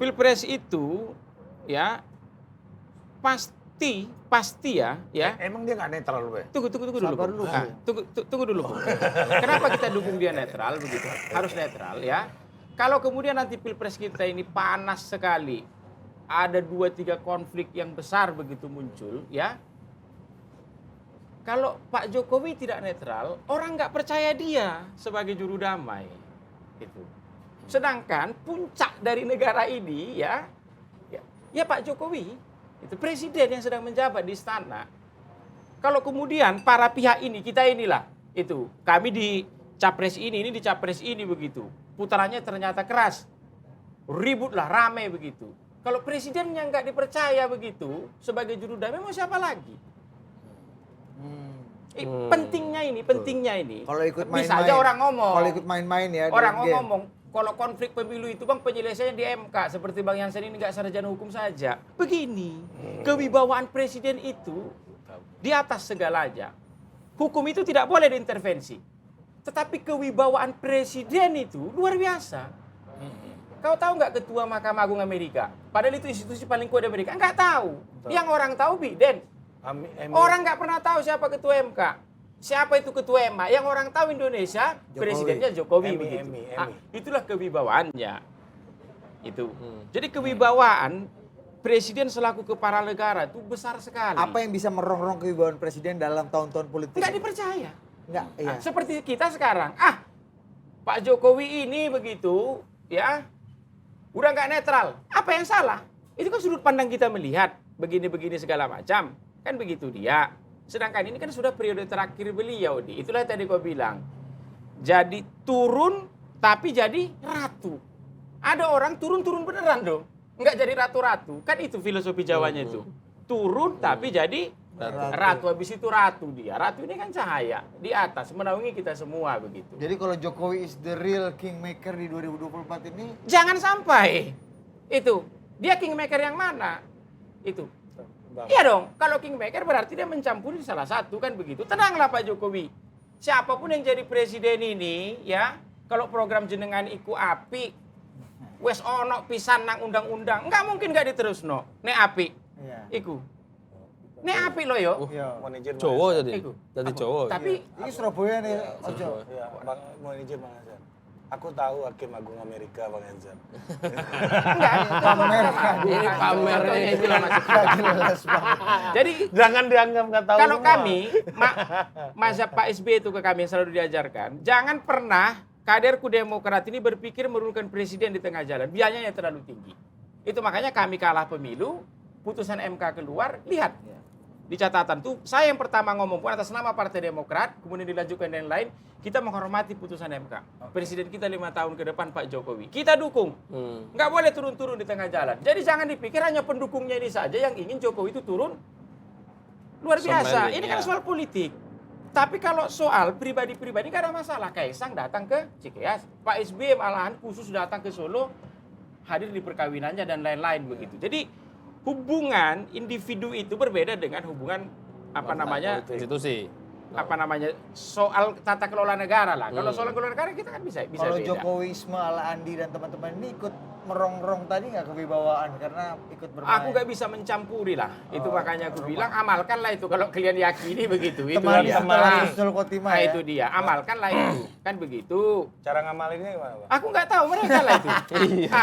Pilpres itu ya pasti ya. Emang dia nggak netral, Bang? Tunggu dulu. Sabar Bung. dulu, Ah, tunggu dulu, Bung. Kenapa kita dukung dia netral begitu? Harus netral ya. Kalau kemudian nanti Pilpres kita ini panas sekali, ada 2-3 konflik yang besar begitu muncul ya. Kalau Pak Jokowi tidak netral, orang nggak percaya dia sebagai juru damai. Itu. Sedangkan puncak dari negara ini ya Pak Jokowi, itu presiden yang sedang menjabat di istana. Kalau kemudian para pihak ini, kita inilah, itu kami di capres ini di capres ini begitu. Putarannya ternyata keras. Ributlah, rame begitu. Kalau presidennya nggak dipercaya begitu sebagai juru damai, mau siapa lagi? Pentingnya ini. Kalau ikut main-main. Bisa aja orang ngomong. Kalau ikut main-main ya. Orang dalam game. ngomong, kalau konflik pemilu itu Bang penyelesaiannya di MK. Seperti Bang Jansen ini nggak sarjana hukum saja. Begini, kewibawaan presiden itu di atas segalanya. Hukum itu tidak boleh diintervensi. Tetapi kewibawaan presiden itu luar biasa. Kau tahu nggak ketua Mahkamah Agung Amerika? Padahal itu institusi paling kuat di Amerika. Nggak tahu. Yang orang tahu Biden. Orang nggak pernah tahu siapa ketua MK. Siapa itu ketua MA? Yang orang tahu Indonesia, presidennya Jokowi begitu. Itulah kewibawaannya. Itu. Jadi kewibawaan presiden selaku kepala negara itu besar sekali. Apa yang bisa merongrong kewibawaan presiden dalam tahun-tahun politik? Nggak dipercaya. Nggak, iya. Seperti kita sekarang. Pak Jokowi ini begitu, ya, udah nggak netral. Apa yang salah? Itu kan sudut pandang kita melihat begini-begini segala macam. Kan begitu dia. Sedangkan ini kan sudah periode terakhir beliau. Itulah yang tadi kau bilang. Jadi turun tapi jadi ratu. Ada orang turun-turun beneran dong. Nggak jadi ratu-ratu. Kan itu filosofi Jawanya itu. Turun tapi jadi ratu. Habis itu ratu dia. Ratu ini kan cahaya. Di atas menaungi kita semua begitu. Jadi kalau Jokowi is the real kingmaker di 2024 ini. Jangan sampai. Itu. Dia kingmaker yang mana? Itu. Iya dong, kalau kingmaker berarti dia mencampuri salah satu kan begitu. Tenanglah Pak Jokowi. Siapapun yang jadi presiden ini ya, kalau program jenengan iku api, wes ono pisan nang undang-undang, enggak mungkin gak diterusno. Nek api. Iya. Iku. Nek api lo yo. Iya. Cowok jadi. Iku. Jadi cowok. Tapi Ini Surabaya nih, Ojo. Ya, mau izin Bang Hasan. Aku tahu Hakim Agung Amerika Bang Hasan. enggak. Pamerkan. Ini pamernya itu lah maksudnya. Jelas banget. Jadi Jangan dianggap nggak tahu. kalau semua. kami, mazhab Pak SBY itu ke kami yang selalu diajarkan, jangan pernah kaderku Demokrat ini berpikir menurunkan presiden di tengah jalan. Biayanya terlalu tinggi. Itu makanya kami kalah pemilu, putusan MK keluar, lihat. Di catatan tuh, saya yang pertama ngomong pun atas nama Partai Demokrat, kemudian dilanjutkan dan lain, kita menghormati putusan MK. Presiden kita 5 tahun ke depan Pak Jokowi. Kita dukung. Nggak boleh turun-turun di tengah jalan. Jadi jangan dipikir hanya pendukungnya ini saja yang ingin Jokowi itu turun. Luar biasa. Ini kan soal politik. Tapi kalau soal pribadi-pribadi nggak ada masalah. Kaisang datang ke Cikeas, Pak SBY malahan khusus datang ke Solo, hadir di perkawinannya dan lain-lain begitu. Jadi hubungan individu itu berbeda dengan hubungan institusi. soal tata kelola negara lah. Kalau soal kelola negara kita kan bisa Kalau beda. Jokowisme ala Andi dan teman-teman ini ikut merongrong tadi nggak kewibawaan karena ikut bermain? Aku nggak bisa mencampuri lah. Itu makanya aku bilang amalkanlah itu kalau kalian yakini begitu. Itu Teman dia. setelah Husnul Khotimah Nah, ya. itu dia. Amalkanlah itu. Kan begitu. Cara ngamalinnya gimana, Bang? Aku nggak tahu mereka lah itu.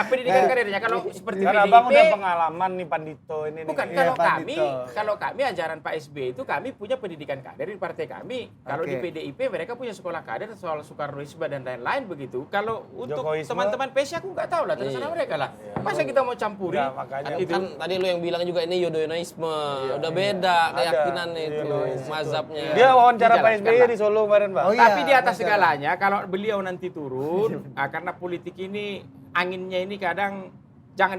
Pendidikan karirnya kalau seperti Kan Abang udah PDIP. pengalaman nih Pandito ini. Bukan, nih. Iya, kalau kami ajaran Pak SBY itu kami punya pendidikan kader di partai kami. Kalau di Oke. PDIP mereka punya sekolah kader soal Soekarnoisme dan lain-lain begitu. Kalau untuk Jokowisme? teman-teman PSI aku nggak tahu lah, terserah mereka lah. Masa kita mau campuri? Enggak, makanya Itu. Kan tadi lu yang bilang juga ini Yudhoyonoisme. Udah beda Ada. keyakinan itu, Yudhoyonoisme. mazhabnya. Dia wawancara Pak Dijelaskan SBY lah. di Solo kemarin, Bang. Oh iya, Tapi di atas wawancara. segalanya, kalau beliau nanti turun, karena politik ini anginnya ini kadang jangan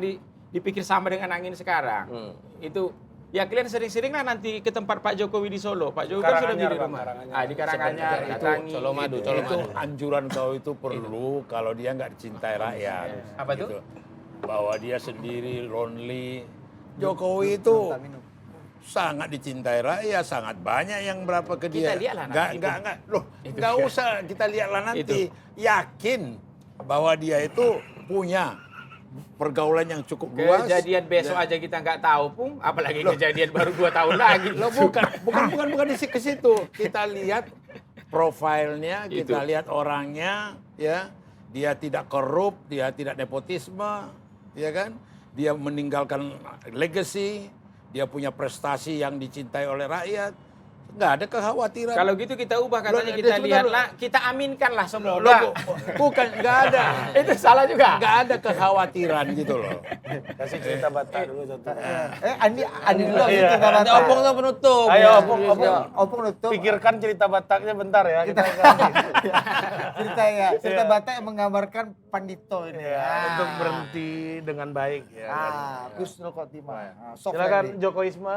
dipikir sama dengan angin sekarang. Itu ya kalian sering-sering lah nanti ke tempat Pak Jokowi di Solo. Pak Jokowi kan sudah Karanganyar, beli Bang, rumah. Karanganyar. Di Karanganyar, Seperti datangi. Colo Madu, gitu. Colo Itu Madu. anjuran kau itu perlu kalau dia nggak dicintai rakyat. Apa tuh? Gitu. Bahwa dia sendiri lonely. Jokowi itu Minum. sangat dicintai rakyat, sangat banyak yang berapa ke dia. Kita lihatlah Nggak, nanti. nggak. Loh, nggak usah kita lihatlah nanti. Yakin bahwa dia itu punya pergaulan yang cukup luas. Kejadian besok aja kita nggak tahu pun, apalagi kejadian baru 2 tahun lagi. Loh, bukan di ke situ. Kita lihat profilnya, kita Itu. lihat orangnya, ya. Dia tidak korup, dia tidak nepotisme, ya kan? Dia meninggalkan legacy, dia punya prestasi yang dicintai oleh rakyat. Nggak ada kekhawatiran. Kalau gitu kita ubah katanya, Loh, kita sebentar, lihatlah, kita aminkanlah semua. Loh, bukan, nggak ada. Itu salah juga. Nggak ada kekhawatiran gitu loh. Kasih cerita Batak dulu satu. Andi dulu habis Iya. itu nggak Nanti Batak. opung tuh penutup. Ayo, Ya, Opung, serius, Opung. ya. Opung nutup. Pikirkan cerita Bataknya bentar ya. Kita cerita Iya. Batak yang menggambarkan Pandito ini. ya, Ah. untuk berhenti dengan baik ya. kan. Husnul Khotimah. Soft Silakan landing. Jokowisme.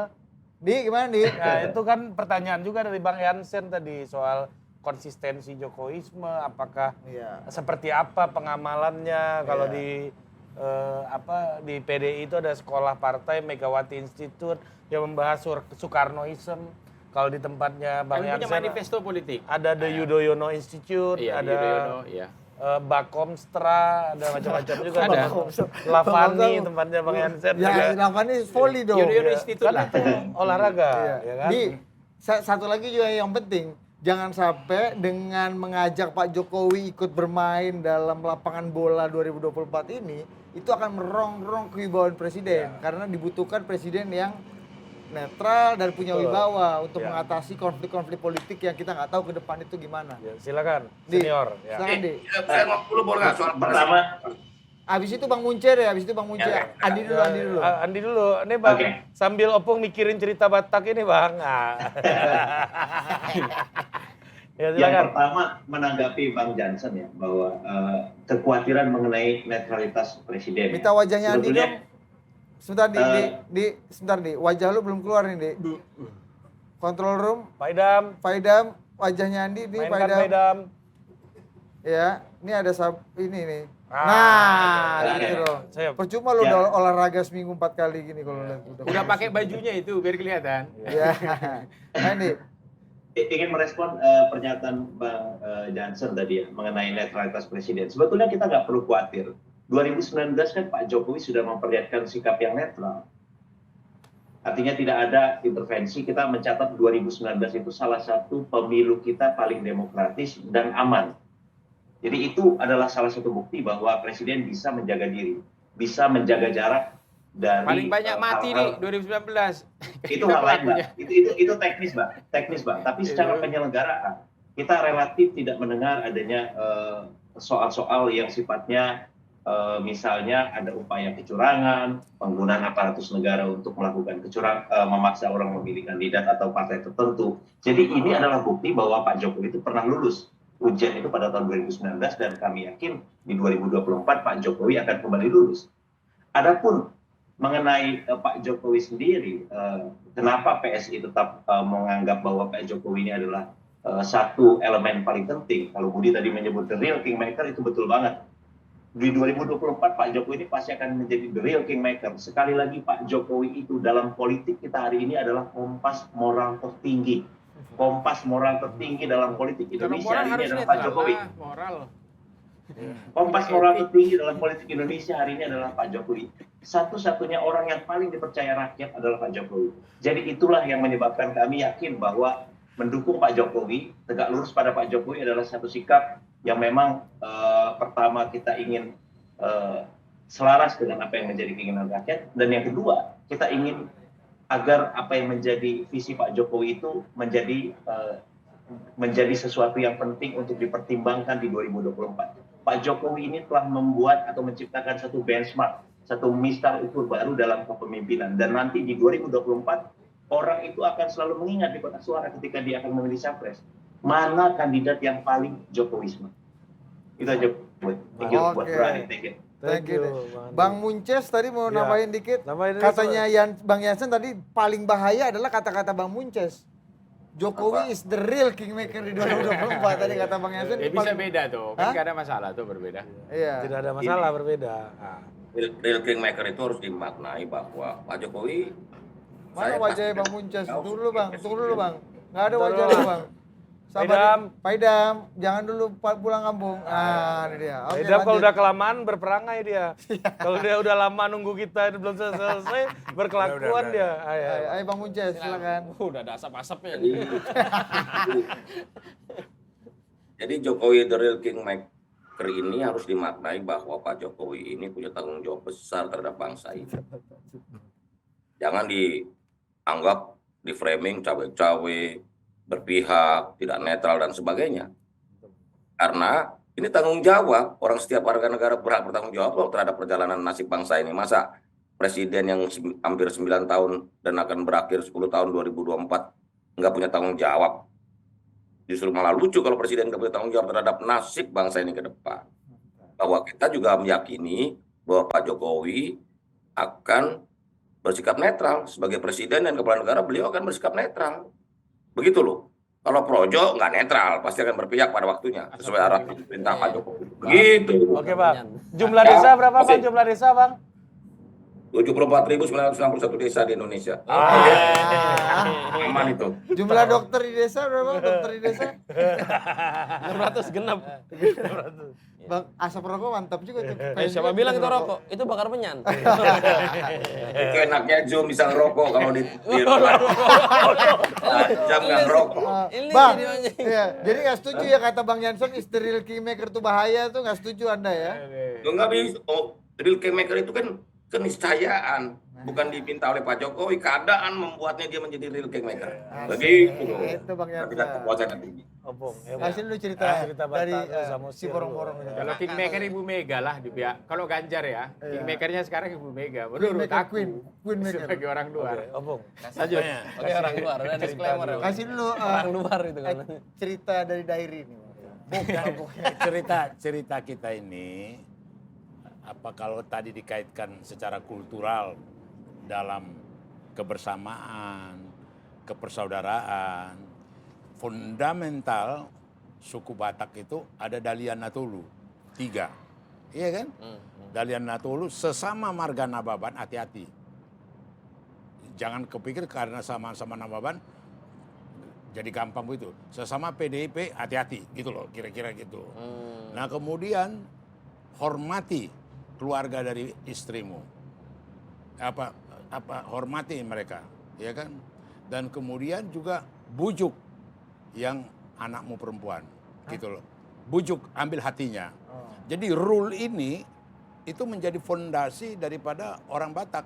Di gimana di? Nah, itu kan pertanyaan juga dari Bang Jansen tadi soal konsistensi Jokowisme, apakah Iya. seperti apa pengamalannya kalau Iya. di PDI itu ada sekolah partai Megawati Institute yang membahas Soekarnoism. Kalau di tempatnya Bang Kami punya Jansen manifesto politik. ada The Yudhoyono Institute, Iya, ada Yudhoyono, iya. Bakomstra, ada macam-macam juga. Ada. Lavani tempatnya Bang Jansen juga. Ya, Lavani volley dong. Yudhoyono Iya. Institute Kan lah. itu olahraga, Iya. ya kan? Di satu lagi juga yang penting, jangan sampai dengan mengajak Pak Jokowi ikut bermain dalam lapangan bola 2024 ini, itu akan merongrong kewibawaan presiden. Karena dibutuhkan presiden yang netral dan punya Betul. wibawa untuk Ya. mengatasi konflik-konflik politik yang kita nggak tahu ke depan itu gimana. Ya, silakan, Di. senior. Ya. Silakan, Di. Saya ngomong dulu boleh nggak soal Pertama, Habis itu Bang Muncer ya, habis itu Bang Muncer. Ya, ya. Andi dulu, Andi dulu. Andi dulu. Ini Bang, Oke. sambil Opung mikirin cerita Batak ini Bang. Ya, yang silakan. pertama menanggapi Bang Jansen ya bahwa kekhawatiran mengenai netralitas presiden. Minta wajahnya Andi Sebetulnya, dong. Sebentar Eh, sebentar di. Wajah lu belum keluar nih, Di. Control room, Pak Idam, Faidam, wajahnya Andi nih, mainkan Pak Faidam. Idam. Ya, ini ada ini nih. Ah, Nah, ya, gitu ya. dong. Saya Percuma lu Ya. udah olahraga seminggu 4 kali gini kalau lihat Udah pakai bajunya itu biar kelihatan. Ya. Andi. ingin merespon pernyataan Bang Jansen tadi ya mengenai netralitas presiden. Sebetulnya kita nggak perlu khawatir. 2019 kan Pak Jokowi sudah memperlihatkan sikap yang netral. Artinya tidak ada intervensi. Kita mencatat 2019 itu salah satu pemilu kita paling demokratis dan aman. Jadi itu adalah salah satu bukti bahwa presiden bisa menjaga diri, bisa menjaga jarak dari Paling banyak mati nih hal-hal 2019. itu hal lain, Mbak. Itu teknis, Mbak. Teknis, Mbak. Tapi secara penyelenggaraan kita relatif tidak mendengar adanya soal-soal yang sifatnya misalnya ada upaya kecurangan, penggunaan aparatus negara untuk melakukan memaksa orang memilih kandidat atau partai tertentu. Jadi ini adalah bukti bahwa Pak Jokowi itu pernah lulus ujian itu pada tahun 2019 dan kami yakin di 2024 Pak Jokowi akan kembali lulus. Adapun mengenai Pak Jokowi sendiri, kenapa PSI tetap menganggap bahwa Pak Jokowi ini adalah satu elemen paling penting. Kalau Budi tadi menyebut the real kingmaker, itu betul banget. Di 2024 Pak Jokowi ini pasti akan menjadi the real kingmaker. Sekali lagi Pak Jokowi itu dalam politik kita hari ini adalah kompas moral tertinggi. Kompas moral tertinggi dalam politik Kalau Indonesia moral hari ini harus adalah netral Pak Jokowi. lah, moral. Kompas moral tertinggi dalam politik Indonesia hari ini adalah Pak Jokowi. Satu-satunya orang yang paling dipercaya rakyat adalah Pak Jokowi. Jadi itulah yang menyebabkan kami yakin bahwa mendukung Pak Jokowi, tegak lurus pada Pak Jokowi adalah satu sikap yang memang pertama kita ingin selaras dengan apa yang menjadi keinginan rakyat, dan yang kedua kita ingin agar apa yang menjadi visi Pak Jokowi itu menjadi sesuatu yang penting untuk dipertimbangkan di 2024. Pak Jokowi ini telah membuat atau menciptakan satu benchmark, satu misal ukur baru dalam kepemimpinan, dan nanti di 2024 orang itu akan selalu mengingat di kotak suara ketika dia akan memilih capres mana kandidat yang paling Jokowisme. Itu aja buat berani. Thank you. Bang Munces tadi mau nambahin dikit. Katanya Bang Jansen tadi paling bahaya adalah kata-kata Bang Munces. Jokowi is the real kingmaker di 2024 tadi kata Bang Jansen. Bisa beda tuh, kan nggak ada masalah tuh berbeda. Iya. Tidak ada masalah berbeda. Real kingmaker itu harus dimaknai bahwa Pak Jokowi. Mana wajahnya Bang Munces? Tunggu dulu Bang. Nggak ada wajahnya Bang. Pak Idam, jangan dulu pulang kampung. Ini dia. Oke, Idam kalau udah kelamaan berperangai dia. Kalau dia udah lama nunggu kita belum selesai berkelakuan dia. Ayo Bang Munces, silakan. Udah ada asap-asapnya. Jadi Jokowi the real kingmaker ini harus dimaknai bahwa Pak Jokowi ini punya tanggung jawab besar terhadap bangsa ini. Jangan dianggap di framing cawe-cawe, berpihak, tidak netral dan sebagainya. Karena ini tanggung jawab, orang setiap warga negara berhak bertanggung jawab loh terhadap perjalanan nasib bangsa ini. Masa presiden yang hampir 9 tahun dan akan berakhir 10 tahun 2024 nggak punya tanggung jawab? Justru malah lucu kalau presiden nggak punya tanggung jawab terhadap nasib bangsa ini ke depan. Bahwa kita juga meyakini bahwa Pak Jokowi akan bersikap netral sebagai presiden dan kepala negara, beliau akan bersikap netral. Begitu loh. Kalau projo nggak netral, pasti akan berpihak pada waktunya sesuai arah perintah Pak Jokowi. Begitu. Oke Bang. Jumlah desa berapa Bang? Jumlah desa Bang? 74.961 desa di Indonesia. Aman itu. Jumlah dokter di desa berapa? Dokter di desa? 600 genap. Bang, asap rokok mantap juga tuh. Siapa bilang itu rokok? Itu bakar menyan. Itu enaknya Zoom bisa ngerokok kalau di jam nggak ngerokok. Bang, iya. Jadi nggak setuju ya kata Bang Jansen real kingmaker itu bahaya tuh, nggak setuju Anda ya? Nggak bisa. Real kingmaker itu kan keniscayaan, bukan dipinta oleh Pak Jokowi. Keadaan membuatnya dia menjadi real kingmaker. Begitu. Itu Bang Jansen. Tidak kepuasan tinggi. Opung. Kasih dulu cerita dari si borong-borong itu. Kalau kingmaker Ibu Mega lah di pihak. Kalau Ganjar ya, kingmakernya sekarang Ibu Mega. Menurut aku Queen maker. sebagai orang luar. Opung. Lanjut. Oke, orang luar. Ada disclaimer ya. Kasih dulu Orang luar itu kan. cerita dari diary ini. cerita kita ini apa kalau tadi dikaitkan secara kultural dalam kebersamaan, kepersaudaraan, fundamental suku Batak itu ada Dalian Natolu 3, iya kan? Dalian Natolu sesama marga Nababan, hati-hati, jangan kepikir karena sama-sama Nababan jadi gampang begitu. Sesama PDIP hati-hati gitu loh, kira-kira gitu. Nah kemudian hormati keluarga dari istrimu, hormati mereka, ya kan? Dan kemudian juga bujuk yang anakmu perempuan, gitu loh. Bujuk, ambil hatinya. Jadi rule ini itu menjadi fondasi daripada orang Batak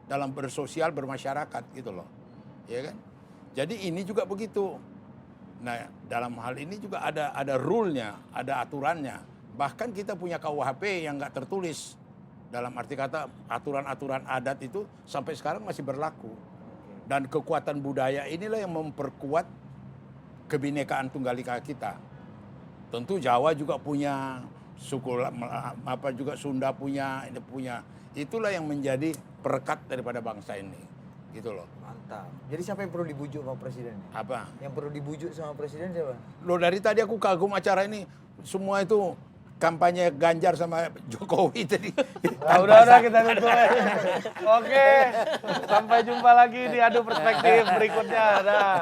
dalam bersosial, bermasyarakat, gitu loh, ya kan? Jadi ini juga begitu. Nah, dalam hal ini juga ada rule-nya, ada aturannya. Bahkan kita punya KUHP yang nggak tertulis. Dalam arti kata aturan-aturan adat itu sampai sekarang masih berlaku. Dan kekuatan budaya inilah yang memperkuat kebinekaan Tunggal Ika kita. Tentu Jawa juga punya, suku juga Sunda punya, ini punya. Itulah yang menjadi perekat daripada bangsa ini. Gitu loh. Mantap. Jadi siapa yang perlu dibujuk sama presiden? Apa? Yang perlu dibujuk sama presiden siapa? Loh dari tadi aku kagum acara ini. Semua itu kampanye Ganjar sama Jokowi tadi. Udah kita tutup. Oke, sampai jumpa lagi di Adu Perspektif berikutnya. Dah.